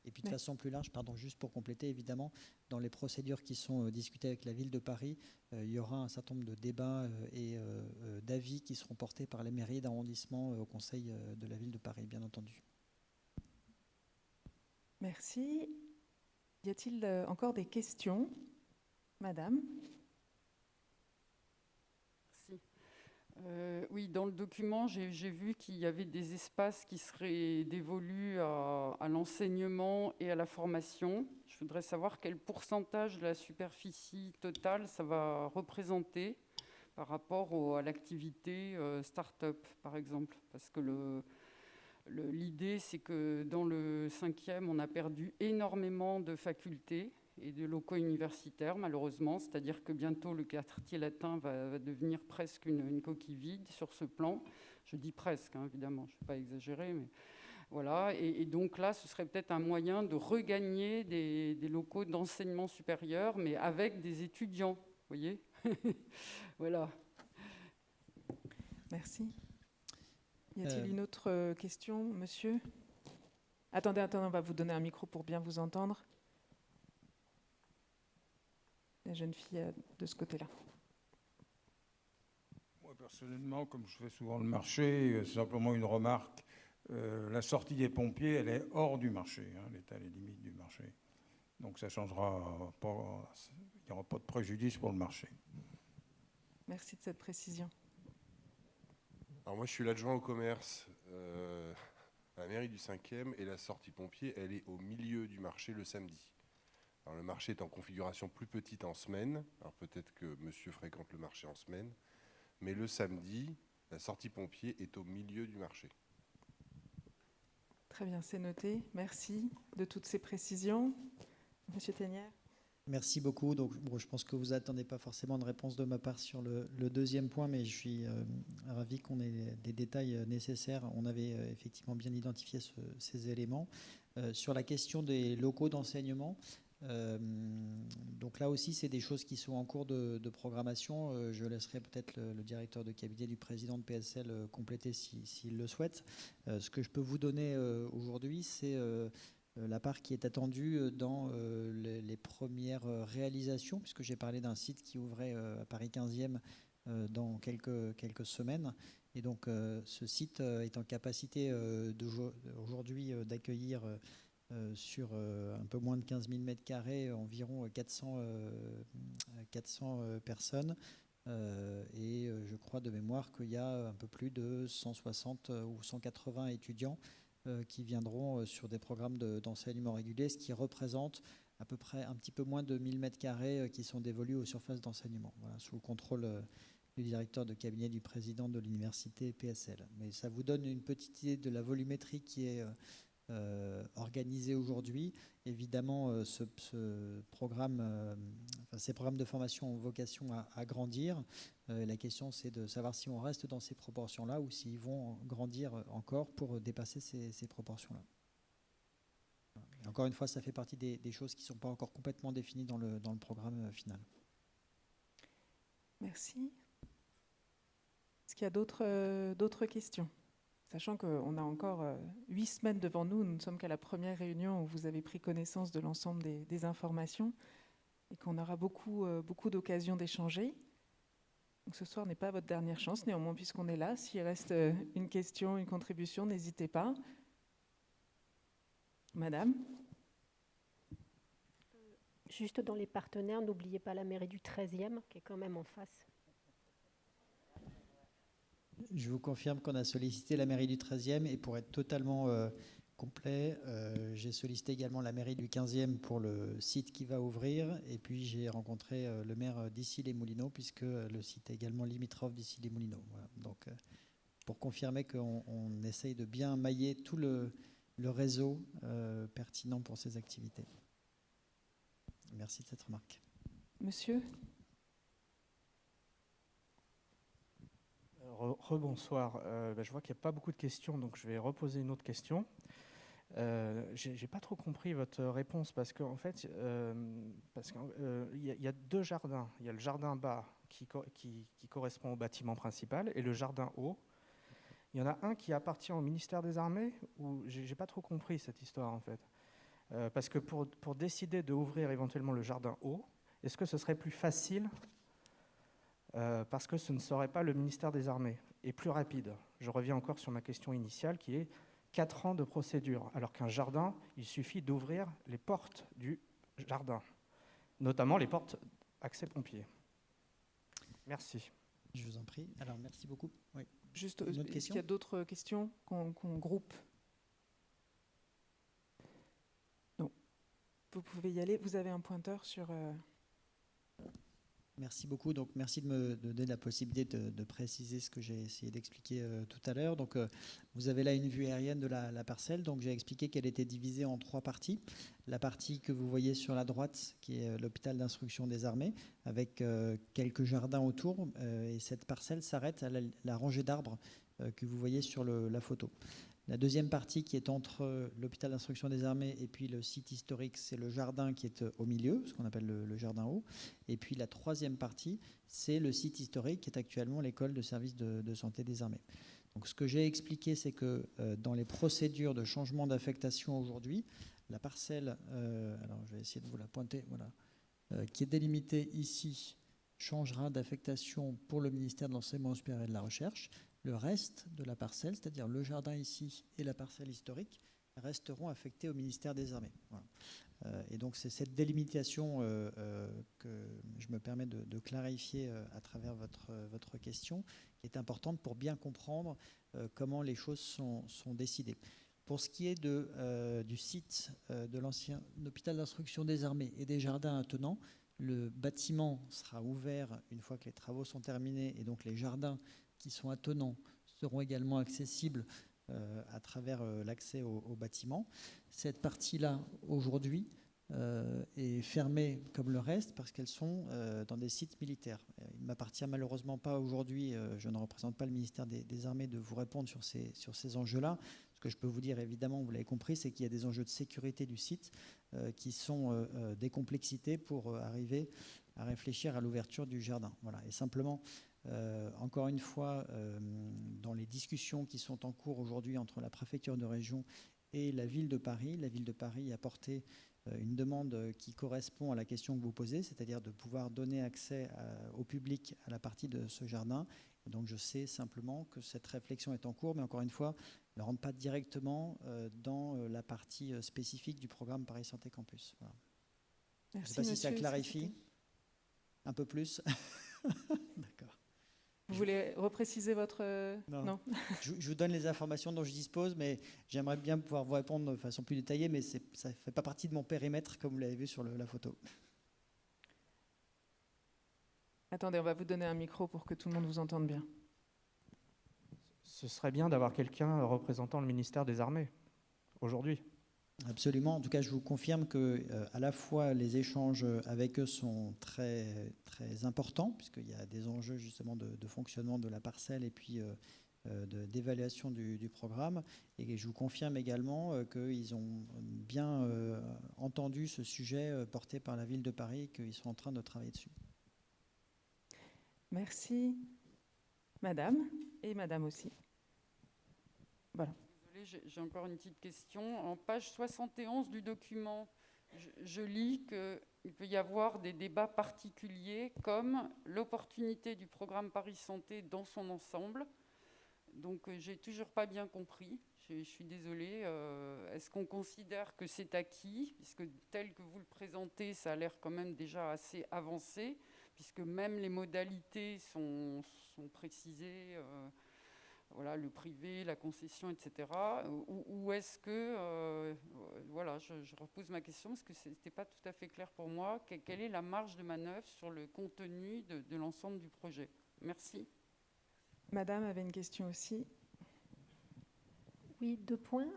Et puis de façon plus large, pardon, juste pour compléter, évidemment, dans les procédures qui sont discutées avec la ville de Paris, il y aura un certain nombre de débats et d'avis qui seront portés par les mairies d'arrondissement au Conseil de la ville de Paris, bien entendu. Merci. Y a-t-il encore des questions, Madame ? Merci. Oui, dans le document, j'ai vu qu'il y avait des espaces qui seraient dévolus à l'enseignement et à la formation. Je voudrais savoir quel pourcentage de la superficie totale ça va représenter par rapport à l'activité start-up, par exemple. Parce que l'idée, c'est que dans le 5e, on a perdu énormément de facultés et de locaux universitaires, malheureusement. C'est-à-dire que bientôt, le quartier latin va devenir presque une coquille vide sur ce plan. Je dis presque, hein, évidemment, je ne vais pas exagérer, mais voilà. Et donc là, ce serait peut-être un moyen de regagner des locaux d'enseignement supérieur, mais avec des étudiants, vous voyez. Voilà. Merci. Y a-t-il une autre question, monsieur ? Attendez, on va vous donner un micro pour bien vous entendre. La jeune fille de ce côté-là. Moi, personnellement, comme je fais souvent le marché, c'est simplement une remarque. La sortie des pompiers, elle est hors du marché. Hein, elle est à les limites du marché. Donc ça ne changera pas, il n'y aura pas de préjudice pour le marché. Merci de cette précision. Alors moi, je suis l'adjoint au commerce à la mairie du 5e et la sortie pompier, elle est au milieu du marché le samedi. Alors, le marché est en configuration plus petite en semaine. Alors peut-être que monsieur fréquente le marché en semaine. Mais le samedi, la sortie pompier est au milieu du marché. Très bien, c'est noté. Merci de toutes ces précisions. Monsieur Ténière. Merci beaucoup. Donc, bon, je pense que vous n'attendez pas forcément de réponse de ma part sur le deuxième point, mais je suis ravi qu'on ait des détails nécessaires. On avait effectivement bien identifié ces éléments. Sur la question des locaux d'enseignement, donc là aussi, c'est des choses qui sont en cours de programmation. Je laisserai peut-être le directeur de cabinet du président de PSL compléter s'il le souhaite. Ce que je peux vous donner aujourd'hui, c'est la part qui est attendue dans les premières réalisations, puisque j'ai parlé d'un site qui ouvrait à Paris 15e dans quelques semaines. Et donc ce site est en capacité aujourd'hui d'accueillir sur un peu moins de 15 000 m² environ 400 personnes. Et je crois de mémoire qu'il y a un peu plus de 160 ou 180 étudiants qui viendront sur des programmes d'enseignement régulier, ce qui représente à peu près un petit peu moins de 1000 m² qui sont dévolus aux surfaces d'enseignement, voilà, sous le contrôle du directeur de cabinet du président de l'université PSL. Mais ça vous donne une petite idée de la volumétrie qui est organisée aujourd'hui. Évidemment, ces programmes de formation ont vocation à grandir. La question, c'est de savoir si on reste dans ces proportions-là ou s'ils vont grandir encore pour dépasser ces proportions-là. Encore une fois, ça fait partie des choses qui ne sont pas encore complètement définies dans le programme final. Merci. Est-ce qu'il y a d'autres questions? Sachant qu'on a encore 8 semaines devant nous, nous ne sommes qu'à la première réunion où vous avez pris connaissance de l'ensemble des informations et qu'on aura beaucoup d'occasions d'échanger. Donc ce soir n'est pas votre dernière chance, néanmoins, puisqu'on est là. S'il reste une question, une contribution, n'hésitez pas. Madame? Juste dans les partenaires, n'oubliez pas la mairie du 13e, qui est quand même en face. Je vous confirme qu'on a sollicité la mairie du 13e et pour être totalement complet, j'ai sollicité également la mairie du 15e pour le site qui va ouvrir et puis j'ai rencontré le maire d'Issy-les-Moulineaux puisque le site est également limitrophe d'Issy-les-Moulineaux. Voilà. Donc pour confirmer qu'on essaye de bien mailler tout le réseau pertinent pour ces activités. Merci de cette remarque. Monsieur? Rebonsoir. Je vois qu'il n'y a pas beaucoup de questions, donc je vais reposer une autre question. J'ai pas trop compris votre réponse parce qu'en fait, il y a deux jardins. Il y a le jardin bas qui correspond au bâtiment principal et le jardin haut. Il y en a un qui appartient au ministère des Armées ou j'ai pas trop compris cette histoire en fait. Parce que pour décider d'ouvrir éventuellement le jardin haut, est-ce que ce serait plus facile parce que ce ne serait pas le ministère des Armées et plus rapide? Je reviens encore sur ma question initiale qui est 4 ans de procédure, alors qu'un jardin, il suffit d'ouvrir les portes du jardin, notamment les portes accès pompiers. Merci. Je vous en prie. Alors, merci beaucoup. Oui. Juste, est-ce qu'il y a d'autres questions qu'on groupe? Non. Vous pouvez y aller. Vous avez un pointeur sur... Merci beaucoup. Donc, merci de me donner la possibilité de préciser ce que j'ai essayé d'expliquer tout à l'heure. Donc, vous avez là une vue aérienne de la parcelle. Donc, j'ai expliqué qu'elle était divisée en 3 parties. La partie que vous voyez sur la droite, qui est l'hôpital d'instruction des armées, avec quelques jardins autour. Et cette parcelle s'arrête à la rangée d'arbres que vous voyez sur la photo. La deuxième partie qui est entre l'hôpital d'instruction des armées et puis le site historique, c'est le jardin qui est au milieu, ce qu'on appelle le jardin haut. Et puis la troisième partie, c'est le site historique qui est actuellement l'école de service de santé des armées. Donc ce que j'ai expliqué, c'est que dans les procédures de changement d'affectation aujourd'hui, la parcelle, alors je vais essayer de vous la pointer, voilà, qui est délimitée ici, changera d'affectation pour le ministère de l'Enseignement supérieur et de la Recherche. Le reste de la parcelle, c'est-à-dire le jardin ici et la parcelle historique, resteront affectés au ministère des Armées. Voilà. Et donc c'est cette délimitation que je me permets de clarifier à travers votre question, qui est importante pour bien comprendre comment les choses sont décidées. Pour ce qui est du site de l'ancien hôpital d'instruction des armées et des jardins attenants, le bâtiment sera ouvert une fois que les travaux sont terminés et donc les jardins qui sont attenants seront également accessibles à travers l'accès au bâtiment. Cette partie-là, aujourd'hui, et fermées comme le reste parce qu'elles sont dans des sites militaires. Il ne m'appartient malheureusement pas aujourd'hui, je ne représente pas le ministère des Armées, de vous répondre sur ces enjeux-là. Ce que je peux vous dire, évidemment, vous l'avez compris, c'est qu'il y a des enjeux de sécurité du site qui sont des complexités pour arriver à réfléchir à l'ouverture du jardin. Voilà. Et simplement, encore une fois, dans les discussions qui sont en cours aujourd'hui entre la préfecture de région et la ville de Paris a porté une demande qui correspond à la question que vous posez, c'est-à-dire de pouvoir donner accès au public à la partie de ce jardin. Et donc je sais simplement que cette réflexion est en cours, mais encore une fois, ne rentre pas directement dans la partie spécifique du programme Paris Santé Campus. Voilà. Je ne sais pas si ça clarifie un peu plus. D'accord. Vous voulez repréciser votre... Non. Je vous donne les informations dont je dispose, mais j'aimerais bien pouvoir vous répondre de façon plus détaillée, mais ça ne fait pas partie de mon périmètre, comme vous l'avez vu sur la photo. Attendez, on va vous donner un micro pour que tout le monde vous entende bien. Ce serait bien d'avoir quelqu'un représentant le ministère des Armées, aujourd'hui. Absolument. En tout cas, je vous confirme que à la fois les échanges avec eux sont très, très importants, puisqu'il y a des enjeux justement de fonctionnement de la parcelle et puis d'évaluation du programme. Et je vous confirme également qu'ils ont bien entendu ce sujet porté par la ville de Paris et qu'ils sont en train de travailler dessus. Merci, madame, et madame aussi. Voilà. J'ai encore une petite question. En page 71 du document, je lis qu'il peut y avoir des débats particuliers comme l'opportunité du programme Paris Santé dans son ensemble. Donc, j'ai toujours pas bien compris. Je suis désolée. Est-ce qu'on considère que c'est acquis, puisque tel que vous le présentez, ça a l'air quand même déjà assez avancé, puisque même les modalités sont précisées. Voilà, le privé, la concession, etc. Ou est-ce que, voilà, je repose ma question parce que ce n'était pas tout à fait clair pour moi. Quelle est la marge de manœuvre sur le contenu de l'ensemble du projet? Merci. Madame avait une question aussi. Oui, 2 points.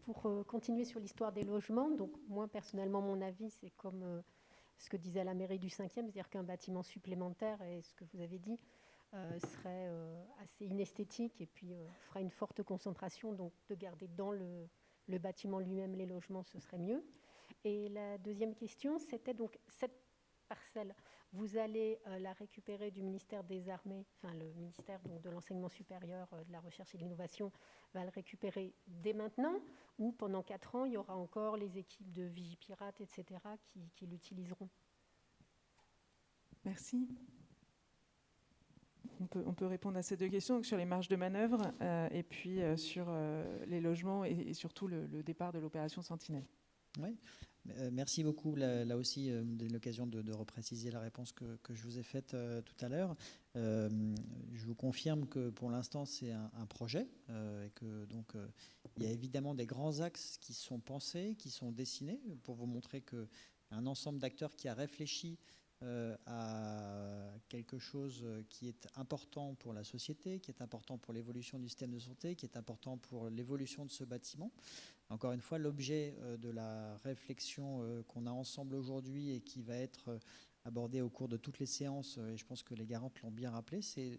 Pour continuer sur l'histoire des logements, donc moi, personnellement, mon avis, c'est comme ce que disait la mairie du 5e, c'est-à-dire qu'un bâtiment supplémentaire, et ce que vous avez dit, serait assez inesthétique et puis fera une forte concentration, donc de garder dans le bâtiment lui-même les logements, ce serait mieux. Et la deuxième question, c'était donc cette parcelle, vous allez la récupérer du ministère des Armées, enfin le ministère donc, de l'Enseignement supérieur, de la Recherche et de l'Innovation va le récupérer dès maintenant, ou pendant 4 ans, il y aura encore les équipes de Vigipirate, etc., qui l'utiliseront? Merci. On peut répondre à ces 2 questions, donc sur les marges de manœuvre et puis sur les logements et surtout le départ de l'opération Sentinelle. Oui, merci beaucoup. Là aussi, l'occasion de repréciser la réponse que je vous ai faite tout à l'heure. Je vous confirme que pour l'instant, c'est un projet et que donc il y a évidemment des grands axes qui sont pensés, qui sont dessinés pour vous montrer qu'un ensemble d'acteurs qui a réfléchi à quelque chose qui est important pour la société, qui est important pour l'évolution du système de santé, qui est important pour l'évolution de ce bâtiment. Encore une fois, l'objet de la réflexion qu'on a ensemble aujourd'hui et qui va être abordée au cours de toutes les séances, et je pense que les garantes l'ont bien rappelé, c'est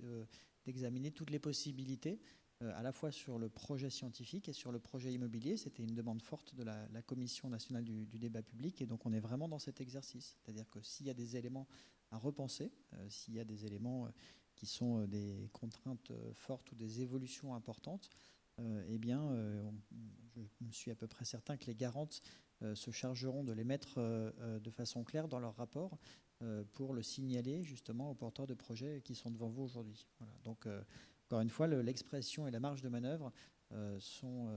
d'examiner toutes les possibilités à la fois sur le projet scientifique et sur le projet immobilier. C'était une demande forte de la Commission nationale du débat public, et donc on est vraiment dans cet exercice. C'est-à-dire que s'il y a des éléments à repenser, s'il y a des éléments qui sont des contraintes fortes ou des évolutions importantes, eh bien, je suis à peu près certain que les garantes se chargeront de les mettre de façon claire dans leur rapport pour le signaler justement aux porteurs de projets qui sont devant vous aujourd'hui. Voilà. Donc, encore une fois, l'expression et la marge de manœuvre sont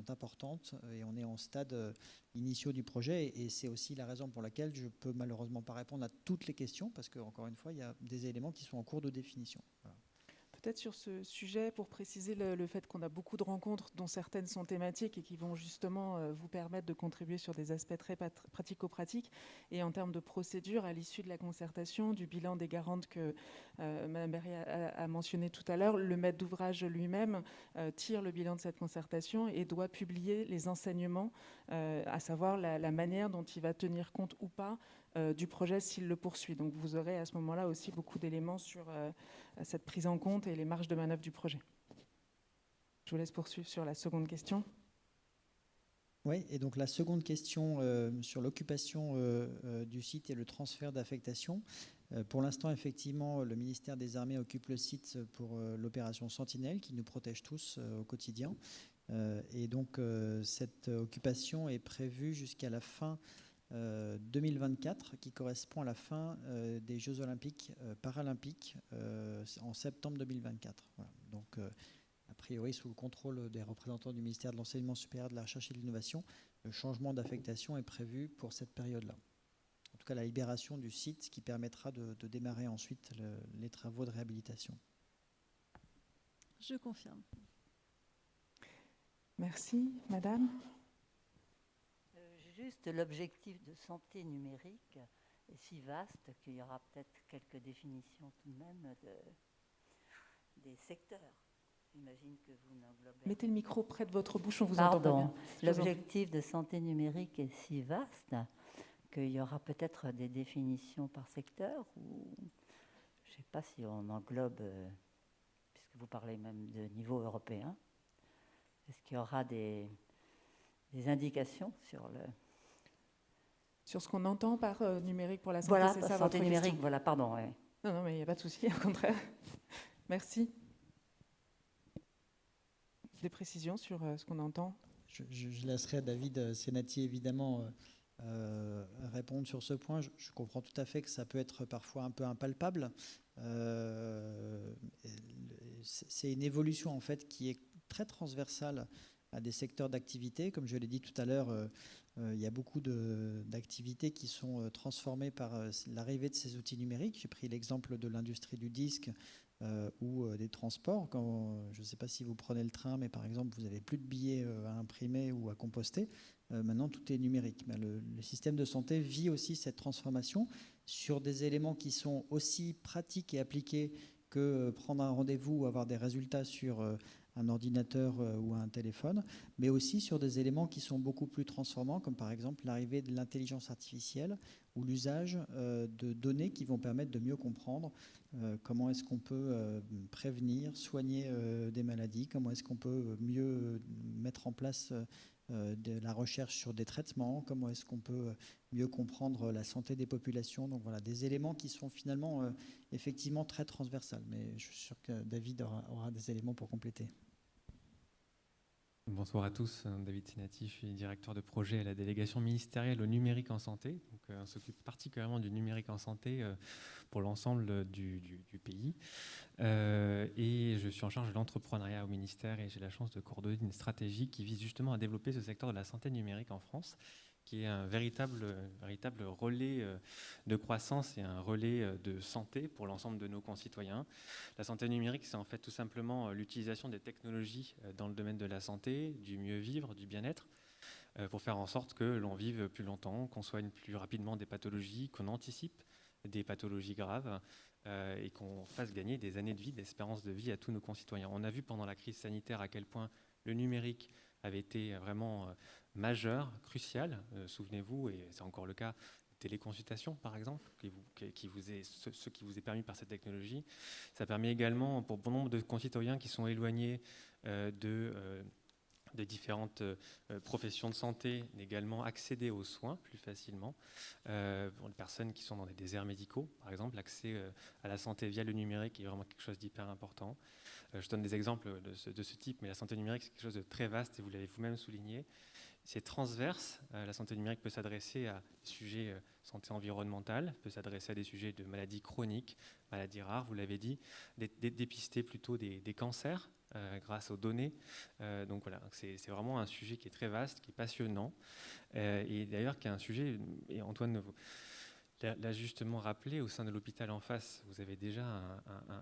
importantes et on est en stade initiaux du projet, et c'est aussi la raison pour laquelle je ne peux malheureusement pas répondre à toutes les questions parce qu'encore une fois, il y a des éléments qui sont en cours de définition. Voilà. Peut-être sur ce sujet, pour préciser le fait qu'on a beaucoup de rencontres, dont certaines sont thématiques et qui vont justement vous permettre de contribuer sur des aspects très pratico-pratiques. Et en termes de procédure, à l'issue de la concertation, du bilan des garantes que Mme Berry a mentionné tout à l'heure, le maître d'ouvrage lui-même tire le bilan de cette concertation et doit publier les enseignements, à savoir la manière dont il va tenir compte ou pas du projet s'il le poursuit. Donc vous aurez à ce moment-là aussi beaucoup d'éléments sur cette prise en compte et les marges de manœuvre du projet. Je vous laisse poursuivre sur la seconde question. Oui, et donc la seconde question sur l'occupation du site et le transfert d'affectation. Pour l'instant, effectivement, le ministère des Armées occupe le site pour l'opération Sentinelle qui nous protège tous au quotidien. Et donc cette occupation est prévue jusqu'à la fin 2024, qui correspond à la fin des Jeux Olympiques Paralympiques en septembre 2024. Voilà. Donc, a priori, sous le contrôle des représentants du ministère de l'Enseignement supérieur, de la Recherche et de l'Innovation, le changement d'affectation est prévu pour cette période-là. En tout cas, la libération du site qui permettra de démarrer ensuite les travaux de réhabilitation. Je confirme. Merci, Madame. Juste, l'objectif de santé numérique est si vaste qu'il y aura peut-être quelques définitions tout de même des secteurs. J'imagine que vous n'englobez... Mettez le micro près de votre bouche, on vous entend pas bien. L'objectif de santé numérique est si vaste qu'il y aura peut-être des définitions par secteur, ou je ne sais pas si on englobe, puisque vous parlez même de niveau européen, est-ce qu'il y aura des indications sur ce qu'on entend par numérique pour la santé, voilà, c'est ça santé votre numérique, question. voilà, pardon. Ouais. Non, mais il n'y a pas de souci, au contraire. Merci. Des précisions sur ce qu'on entend? Je laisserai à David Senati, évidemment, répondre sur ce point. Je comprends tout à fait que ça peut être parfois un peu impalpable. C'est une évolution, en fait, qui est très transversale à des secteurs d'activité. Comme je l'ai dit tout à l'heure, il y a beaucoup d'activités qui sont transformées par l'arrivée de ces outils numériques. J'ai pris l'exemple de l'industrie du disque ou des transports. Je ne sais pas si vous prenez le train, mais par exemple, vous n'avez plus de billets à imprimer ou à composter. Maintenant, tout est numérique. Mais le système de santé vit aussi cette transformation sur des éléments qui sont aussi pratiques et appliqués que prendre un rendez-vous ou avoir des résultats sur un ordinateur ou un téléphone, mais aussi sur des éléments qui sont beaucoup plus transformants, comme par exemple l'arrivée de l'intelligence artificielle ou l'usage de données qui vont permettre de mieux comprendre comment est-ce qu'on peut prévenir, soigner des maladies, comment est-ce qu'on peut mieux mettre en place de la recherche sur des traitements, comment est-ce qu'on peut mieux comprendre la santé des populations. Donc voilà, des éléments qui sont finalement effectivement très transversales, mais je suis sûr que David aura des éléments pour compléter. Bonsoir à tous, David Senati, je suis directeur de projet à la délégation ministérielle au numérique en santé. Donc, on s'occupe particulièrement du numérique en santé pour l'ensemble du pays. Et je suis en charge de l'entrepreneuriat au ministère et j'ai la chance de coordonner une stratégie qui vise justement à développer ce secteur de la santé numérique en France, qui est un véritable relais de croissance et un relais de santé pour l'ensemble de nos concitoyens. La santé numérique, c'est en fait tout simplement l'utilisation des technologies dans le domaine de la santé, du mieux vivre, du bien-être, pour faire en sorte que l'on vive plus longtemps, qu'on soigne plus rapidement des pathologies, qu'on anticipe des pathologies graves et qu'on fasse gagner des années de vie, d'espérance de vie à tous nos concitoyens. On a vu pendant la crise sanitaire à quel point le numérique avait été vraiment majeur, crucial. Souvenez-vous, et c'est encore le cas, téléconsultation par exemple, qui vous est permis par cette technologie. Ça permet également pour bon nombre de concitoyens qui sont éloignés de différentes professions de santé d'également accéder aux soins plus facilement. Pour les personnes qui sont dans des déserts médicaux, par exemple, l'accès à la santé via le numérique est vraiment quelque chose d'hyper important. Je donne des exemples de ce type, mais la santé numérique, c'est quelque chose de très vaste et vous l'avez vous-même souligné. C'est transverse. La santé numérique peut s'adresser à des sujets santé environnementale, peut s'adresser à des sujets de maladies chroniques, maladies rares, vous l'avez dit, dépister plutôt des cancers grâce aux données. Donc voilà, c'est vraiment un sujet qui est très vaste, qui est passionnant, et d'ailleurs qui est un sujet, et Antoine l'a justement rappelé, au sein de l'hôpital en face, vous avez déjà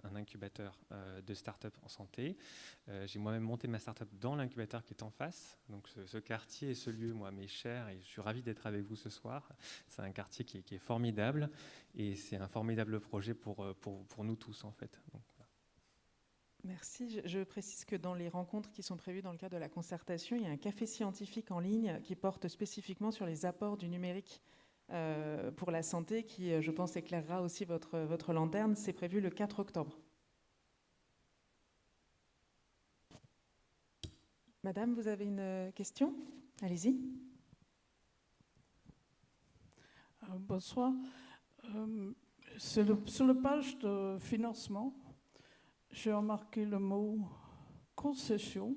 un incubateur de start-up en santé. J'ai moi-même monté ma start-up dans l'incubateur qui est en face. Donc ce quartier et ce lieu, moi, m'est cher et je suis ravi d'être avec vous ce soir. C'est un quartier qui est formidable et c'est un formidable projet pour nous tous, en fait. Donc, voilà. Merci. Je précise que dans les rencontres qui sont prévues dans le cadre de la concertation, il y a un café scientifique en ligne qui porte spécifiquement sur les apports du numérique pour la santé, qui, je pense, éclairera aussi votre lanterne. C'est prévu le 4 octobre. Madame, vous avez une question? Allez-y. Bonsoir. Sur la page de financement, j'ai remarqué le mot concession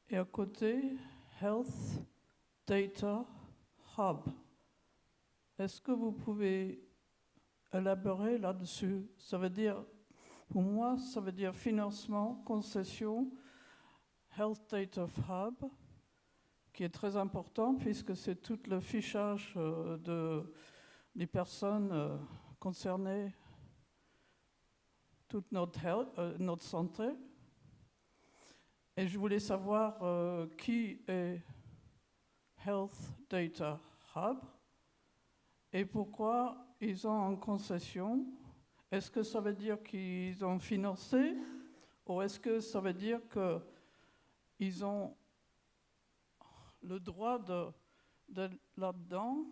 et à côté, Health Data Hub. Est-ce que vous pouvez élaborer là-dessus? Ça veut dire, pour moi, ça veut dire financement, concession, Health Data Hub, qui est très important puisque c'est tout le fichage des personnes concernées, toute notre santé. Et je voulais savoir qui est Health Data Hub et pourquoi ils ont en concession. Est-ce que ça veut dire qu'ils ont financé ou est-ce que ça veut dire qu'ils ont le droit de là-dedans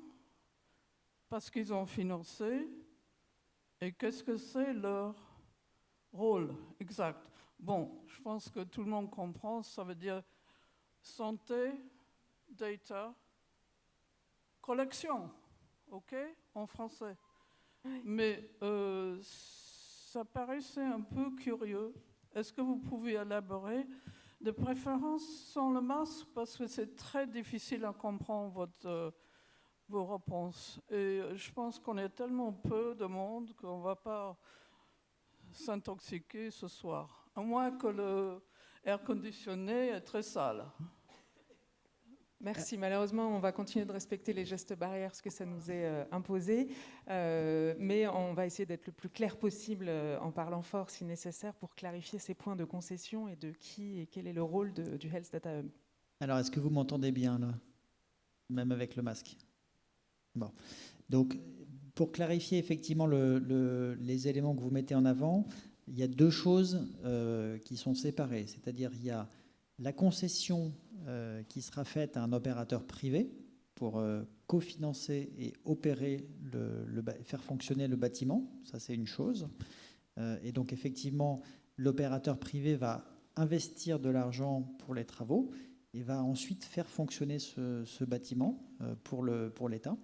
parce qu'ils ont financé? Et qu'est-ce que c'est leur rôle exact? Bon, je pense que tout le monde comprend, ça veut dire santé, data, collection, ok, en français. Mais ça paraissait un peu curieux. Est-ce que vous pouvez élaborer, de préférence sans le masque, parce que c'est très difficile à comprendre vos réponses. Et je pense qu'on est tellement peu de monde qu'on ne va pas s'intoxiquer ce soir, à moins que le air conditionné est très sale. Merci. Malheureusement, on va continuer de respecter les gestes barrières parce que ça nous est imposé. Mais on va essayer d'être le plus clair possible en parlant fort si nécessaire pour clarifier ces points de concession et de qui et quel est le rôle du Health Data Hub. Alors, est-ce que vous m'entendez bien là? Même avec le masque? Bon. Donc, pour clarifier effectivement les éléments que vous mettez en avant, il y a deux choses qui sont séparées. C'est-à-dire, il y a la concession qui sera faite à un opérateur privé pour cofinancer et opérer, faire fonctionner le bâtiment. Ça, c'est une chose. Et donc, effectivement, l'opérateur privé va investir de l'argent pour les travaux et va ensuite faire fonctionner ce bâtiment pour l'État.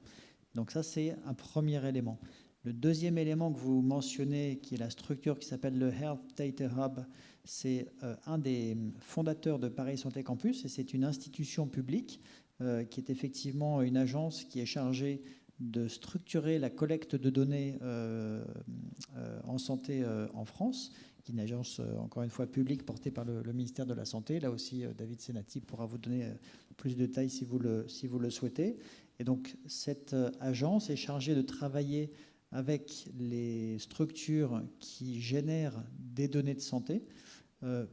Donc ça, c'est un premier élément. Le deuxième élément que vous mentionnez, qui est la structure qui s'appelle le Health Data Hub, c'est un des fondateurs de Paris Santé Campus, et c'est une institution publique qui est effectivement une agence qui est chargée de structurer la collecte de données en santé en France, qui est une agence, encore une fois, publique portée par le ministère de la Santé. Là aussi, David Senati pourra vous donner plus de détails si vous le souhaitez. Et donc, cette agence est chargée de travailler avec les structures qui génèrent des données de santé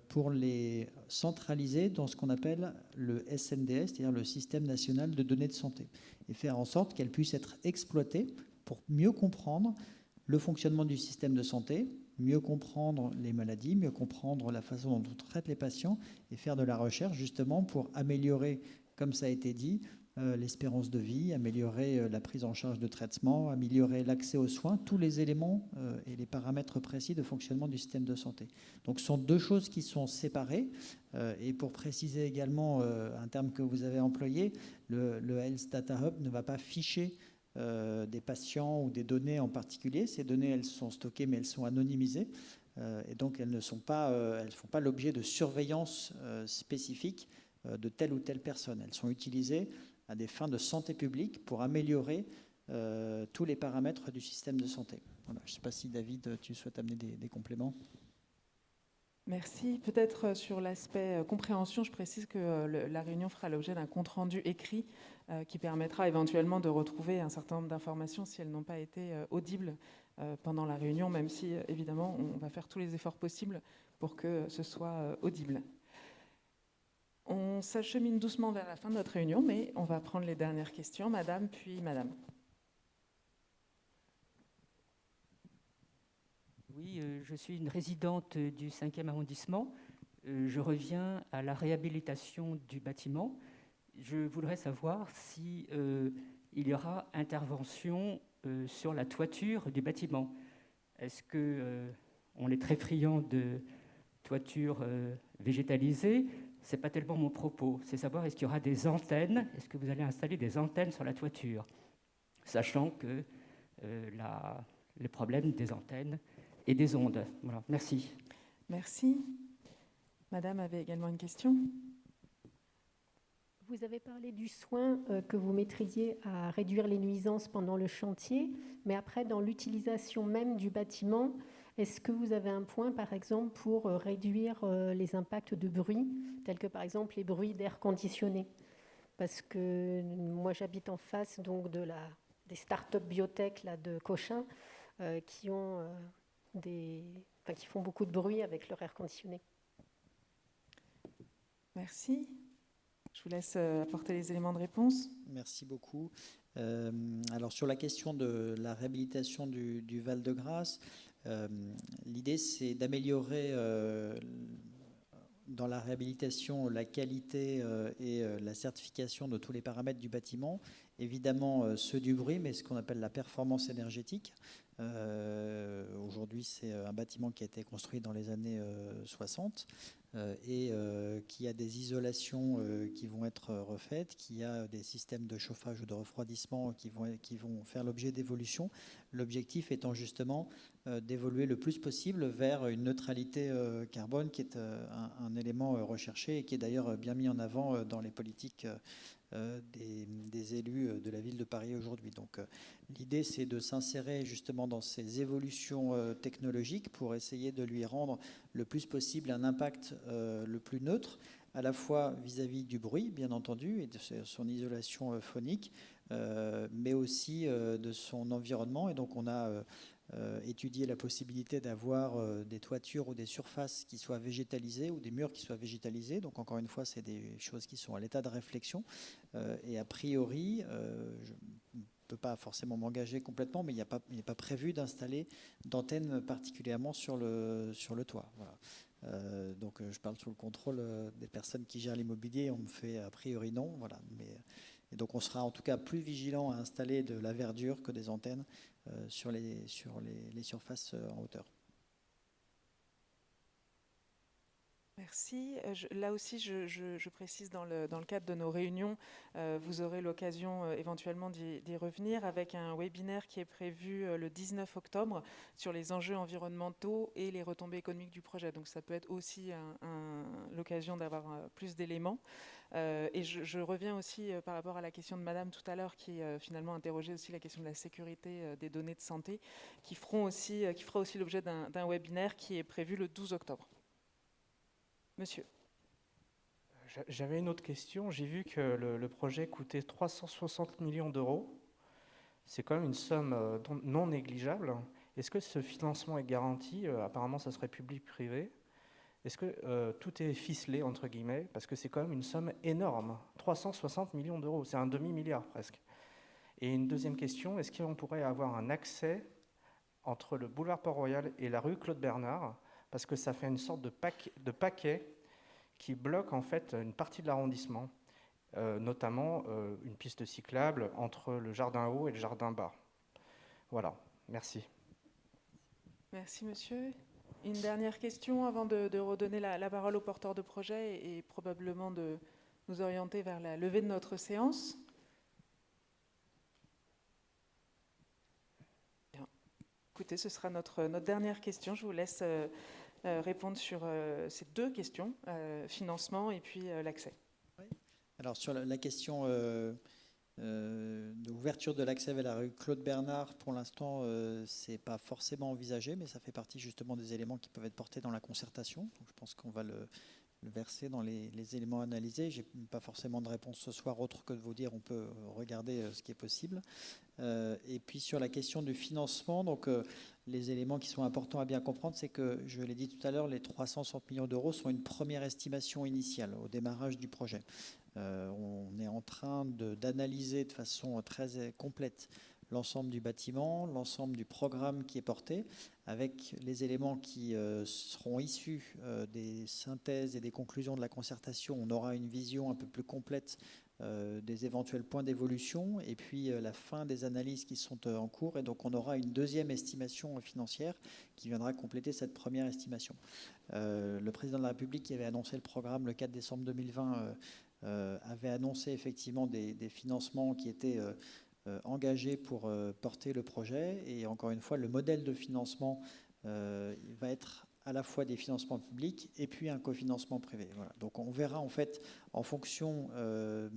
pour les centraliser dans ce qu'on appelle le SNDS, c'est-à-dire le Système national de données de santé, et faire en sorte qu'elles puissent être exploitées pour mieux comprendre le fonctionnement du système de santé, mieux comprendre les maladies, mieux comprendre la façon dont on traite les patients et faire de la recherche justement pour améliorer, comme ça a été dit, l'espérance de vie, améliorer la prise en charge de traitement, améliorer l'accès aux soins, tous les éléments et les paramètres précis de fonctionnement du système de santé. Donc ce sont deux choses qui sont séparées. Et pour préciser également un terme que vous avez employé, le Health Data Hub ne va pas ficher des patients ou des données en particulier. Ces données, elles sont stockées, mais elles sont anonymisées. Et donc elles ne font pas l'objet de surveillance spécifique de telle ou telle personne. Elles sont utilisées à des fins de santé publique pour améliorer tous les paramètres du système de santé. Voilà. Je ne sais pas si, David, tu souhaites amener des compléments. Merci. Peut-être sur l'aspect compréhension, je précise que la réunion fera l'objet d'un compte-rendu écrit qui permettra éventuellement de retrouver un certain nombre d'informations si elles n'ont pas été audibles pendant la réunion, même si, évidemment, on va faire tous les efforts possibles pour que ce soit audible. On s'achemine doucement vers la fin de notre réunion, mais on va prendre les dernières questions. Madame, puis Madame. Oui, je suis une résidente du 5e arrondissement. Je reviens à la réhabilitation du bâtiment. Je voudrais savoir si il y aura intervention sur la toiture du bâtiment. Est-ce qu'on est très friand de toiture végétalisée? Ce n'est pas tellement mon propos. C'est savoir est-ce qu'il y aura des antennes, est-ce que vous allez installer des antennes sur la toiture, sachant que les problèmes des antennes et des ondes. Voilà, merci. Merci. Madame avait également une question. Vous avez parlé du soin que vous mettriez à réduire les nuisances pendant le chantier, mais après, dans l'utilisation même du bâtiment, est-ce que vous avez un point, par exemple, pour réduire les impacts de bruit, tels que, par exemple, les bruits d'air conditionné? Parce que moi, j'habite en face donc, des start-up biotech là, de Cochin qui font beaucoup de bruit avec leur air conditionné. Merci. Je vous laisse apporter les éléments de réponse. Merci beaucoup. Alors sur la question de la réhabilitation du Val-de-Grâce, l'idée c'est d'améliorer dans la réhabilitation la qualité et la certification de tous les paramètres du bâtiment, évidemment ceux du bruit, mais ce qu'on appelle la performance énergétique. Aujourd'hui, c'est un bâtiment qui a été construit dans les années 60 et qui a des isolations qui vont être refaites, qui a des systèmes de chauffage ou de refroidissement qui vont faire l'objet d'évolution. L'objectif étant justement d'évoluer le plus possible vers une neutralité carbone qui est un élément recherché et qui est d'ailleurs bien mis en avant dans les politiques des élus de la ville de Paris aujourd'hui. Donc l'idée c'est de s'insérer justement dans ces évolutions technologiques pour essayer de lui rendre le plus possible un impact le plus neutre, à la fois vis-à-vis du bruit bien entendu et de son isolation phonique, mais aussi de son environnement. Et donc on a étudier la possibilité d'avoir des toitures ou des surfaces qui soient végétalisées ou des murs qui soient végétalisés. Donc encore une fois, c'est des choses qui sont à l'état de réflexion. Et a priori, je ne peux pas forcément m'engager complètement, mais il n'est pas prévu d'installer d'antennes particulièrement sur le toit. Voilà. Donc je parle sous le contrôle des personnes qui gèrent l'immobilier. On me fait a priori non. Voilà. Et donc on sera en tout cas plus vigilant à installer de la verdure que des antennes sur les surfaces en hauteur. Merci. Là aussi, je précise dans le cadre de nos réunions, vous aurez l'occasion éventuellement d'y revenir avec un webinaire qui est prévu le 19 octobre sur les enjeux environnementaux et les retombées économiques du projet. Donc ça peut être aussi l'occasion d'avoir plus d'éléments. Et je reviens aussi par rapport à la question de Madame tout à l'heure qui finalement interrogeait aussi la question de la sécurité des données de santé qui fera aussi l'objet d'un webinaire qui est prévu le 12 octobre. Monsieur. J'avais une autre question. J'ai vu que le projet coûtait 360 millions d'euros. C'est quand même une somme non négligeable. Est-ce que ce financement est garanti? Apparemment, ça serait public-privé. Est-ce que tout est ficelé, entre guillemets? Parce que c'est quand même une somme énorme. 360 millions d'euros, c'est un demi-milliard presque. Et une deuxième question, est-ce qu'on pourrait avoir un accès entre le boulevard Port-Royal et la rue Claude-Bernard? Parce que ça fait une sorte de paquet qui bloque en fait une partie de l'arrondissement, notamment une piste cyclable entre le jardin haut et le jardin bas. Voilà, merci. Merci monsieur. Une dernière question avant de redonner la parole au porteur de projet et probablement de nous orienter vers la levée de notre séance. Bien. Écoutez, ce sera notre dernière question. Je vous laisse répondre sur ces deux questions, financement et puis l'accès. Oui. Alors sur la question L'ouverture de l'accès vers la rue Claude Bernard, pour l'instant, ce n'est pas forcément envisagé, mais ça fait partie justement des éléments qui peuvent être portés dans la concertation. Donc, je pense qu'on va le verser dans les éléments analysés. Je n'ai pas forcément de réponse ce soir, autre que de vous dire on peut regarder ce qui est possible. Et puis sur la question du financement, donc, les éléments qui sont importants à bien comprendre, c'est que, je l'ai dit tout à l'heure, les 360 millions d'euros sont une première estimation initiale au démarrage du projet. On est en train d'analyser de façon très complète l'ensemble du bâtiment, l'ensemble du programme qui est porté, avec les éléments qui seront issus des synthèses et des conclusions de la concertation. On aura une vision un peu plus complète des éventuels points d'évolution et puis la fin des analyses qui sont en cours. Et donc, on aura une deuxième estimation financière qui viendra compléter cette première estimation. Le président de la République qui avait annoncé le programme le 4 décembre 2020 avait annoncé effectivement des financements qui étaient engagés pour porter le projet. Et encore une fois, le modèle de financement va être à la fois des financements publics et puis un cofinancement privé. Voilà. Donc on verra en fait en fonction de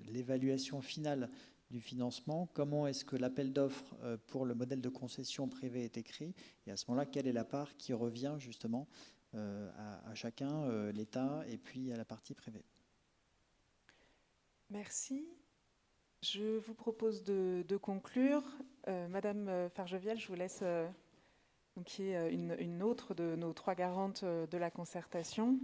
l'évaluation finale du financement, comment est-ce que l'appel d'offres pour le modèle de concession privée est écrit, et à ce moment-là, quelle est la part qui revient justement à chacun, l'État et puis à la partie privée. Merci. Je vous propose de conclure. Madame Fargevielle, je vous laisse, qui est une autre de nos 3 garantes de la concertation.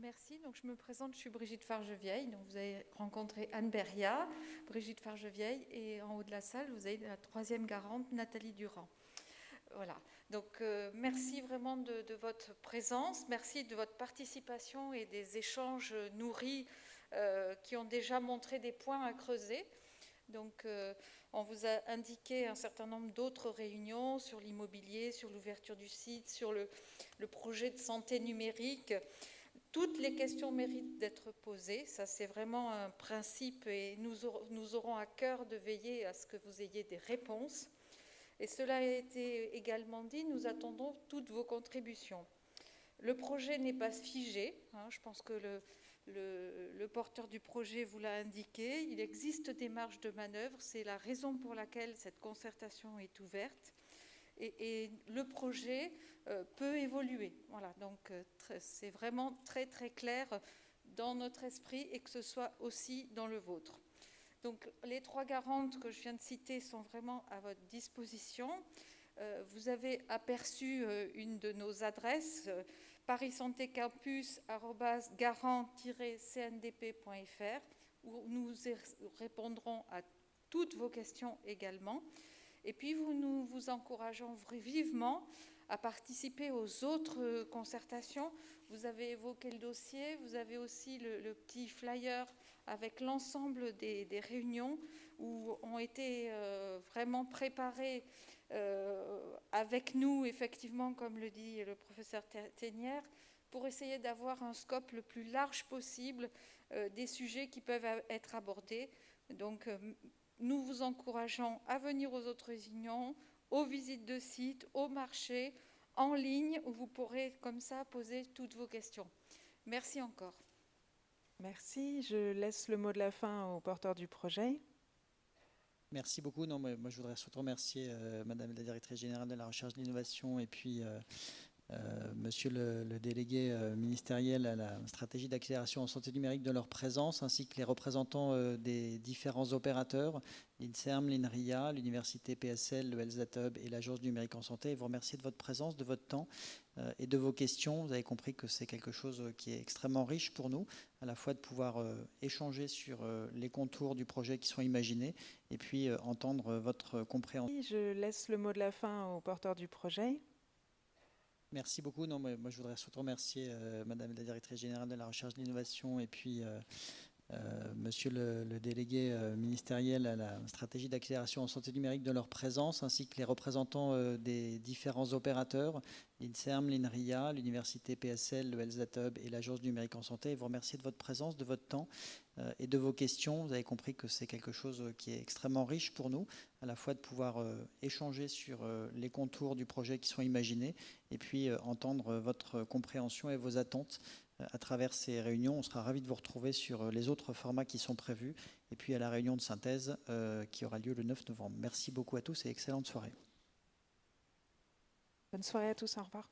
Merci. Donc, je me présente, je suis Brigitte Fargevieille. Donc, vous avez rencontré Anne Beria, Brigitte Fargevieille, et en haut de la salle, vous avez la 3e garante, Nathalie Durand. Voilà. Donc, merci vraiment de votre présence. Merci de votre participation et des échanges nourris qui ont déjà montré des points à creuser. Donc, on vous a indiqué un certain nombre d'autres réunions sur l'immobilier, sur l'ouverture du site, sur le projet de santé numérique. Toutes les questions méritent d'être posées. Ça, c'est vraiment un principe et nous aurons à cœur de veiller à ce que vous ayez des réponses. Et cela a été également dit, nous attendons toutes vos contributions. Le projet n'est pas figé. Je pense que le porteur du projet vous l'a indiqué. Il existe des marges de manœuvre. C'est la raison pour laquelle cette concertation est ouverte. Et le projet peut évoluer. Voilà, donc c'est vraiment très très clair dans notre esprit et que ce soit aussi dans le vôtre. Donc les 3 garantes que je viens de citer sont vraiment à votre disposition. Vous avez aperçu une de nos adresses, parissantécampus@garant-cndp.fr, où nous répondrons à toutes vos questions également. Et puis, nous vous encourageons vivement à participer aux autres concertations. Vous avez évoqué le dossier, vous avez aussi le petit flyer avec l'ensemble des réunions où ont été vraiment préparées avec nous, effectivement, comme le dit le professeur Ténière, pour essayer d'avoir un scope le plus large possible des sujets qui peuvent être abordés. Donc, nous vous encourageons à venir aux autres réunions, aux visites de sites, aux marchés, en ligne, où vous pourrez comme ça poser toutes vos questions. Merci encore. Merci. Je laisse le mot de la fin au porteur du projet. Merci beaucoup. Non, moi, je voudrais surtout remercier Madame la Directrice Générale de la Recherche et de l'Innovation et puis Monsieur le délégué ministériel à la stratégie d'accélération en santé numérique de leur présence, ainsi que les représentants des différents opérateurs, l'INSERM, l'INRIA, l'Université PSL, le Health Hub et l'Agence du numérique en santé. Et vous remercier de votre présence, de votre temps et de vos questions. Vous avez compris que c'est quelque chose qui est extrêmement riche pour nous, à la fois de pouvoir échanger sur les contours du projet qui sont imaginés et puis entendre votre compréhension. Je laisse le mot de la fin au porteur du projet. Merci beaucoup. Non, moi, je voudrais surtout remercier Madame la Directrice Générale de la Recherche et de l'Innovation et puis Monsieur le délégué ministériel à la stratégie d'accélération en santé numérique de leur présence, ainsi que les représentants des différents opérateurs, l'INSERM, l'INRIA, l'Université PSL, le Health Data Hub et l'Agence du numérique en santé. Et vous remercier de votre présence, de votre temps et de vos questions. Vous avez compris que c'est quelque chose qui est extrêmement riche pour nous, à la fois de pouvoir échanger sur les contours du projet qui sont imaginés et puis entendre votre compréhension et vos attentes à travers ces réunions. On sera ravis de vous retrouver sur les autres formats qui sont prévus et puis à la réunion de synthèse qui aura lieu le 9 novembre. Merci beaucoup à tous et excellente soirée. Bonne soirée à tous, au revoir.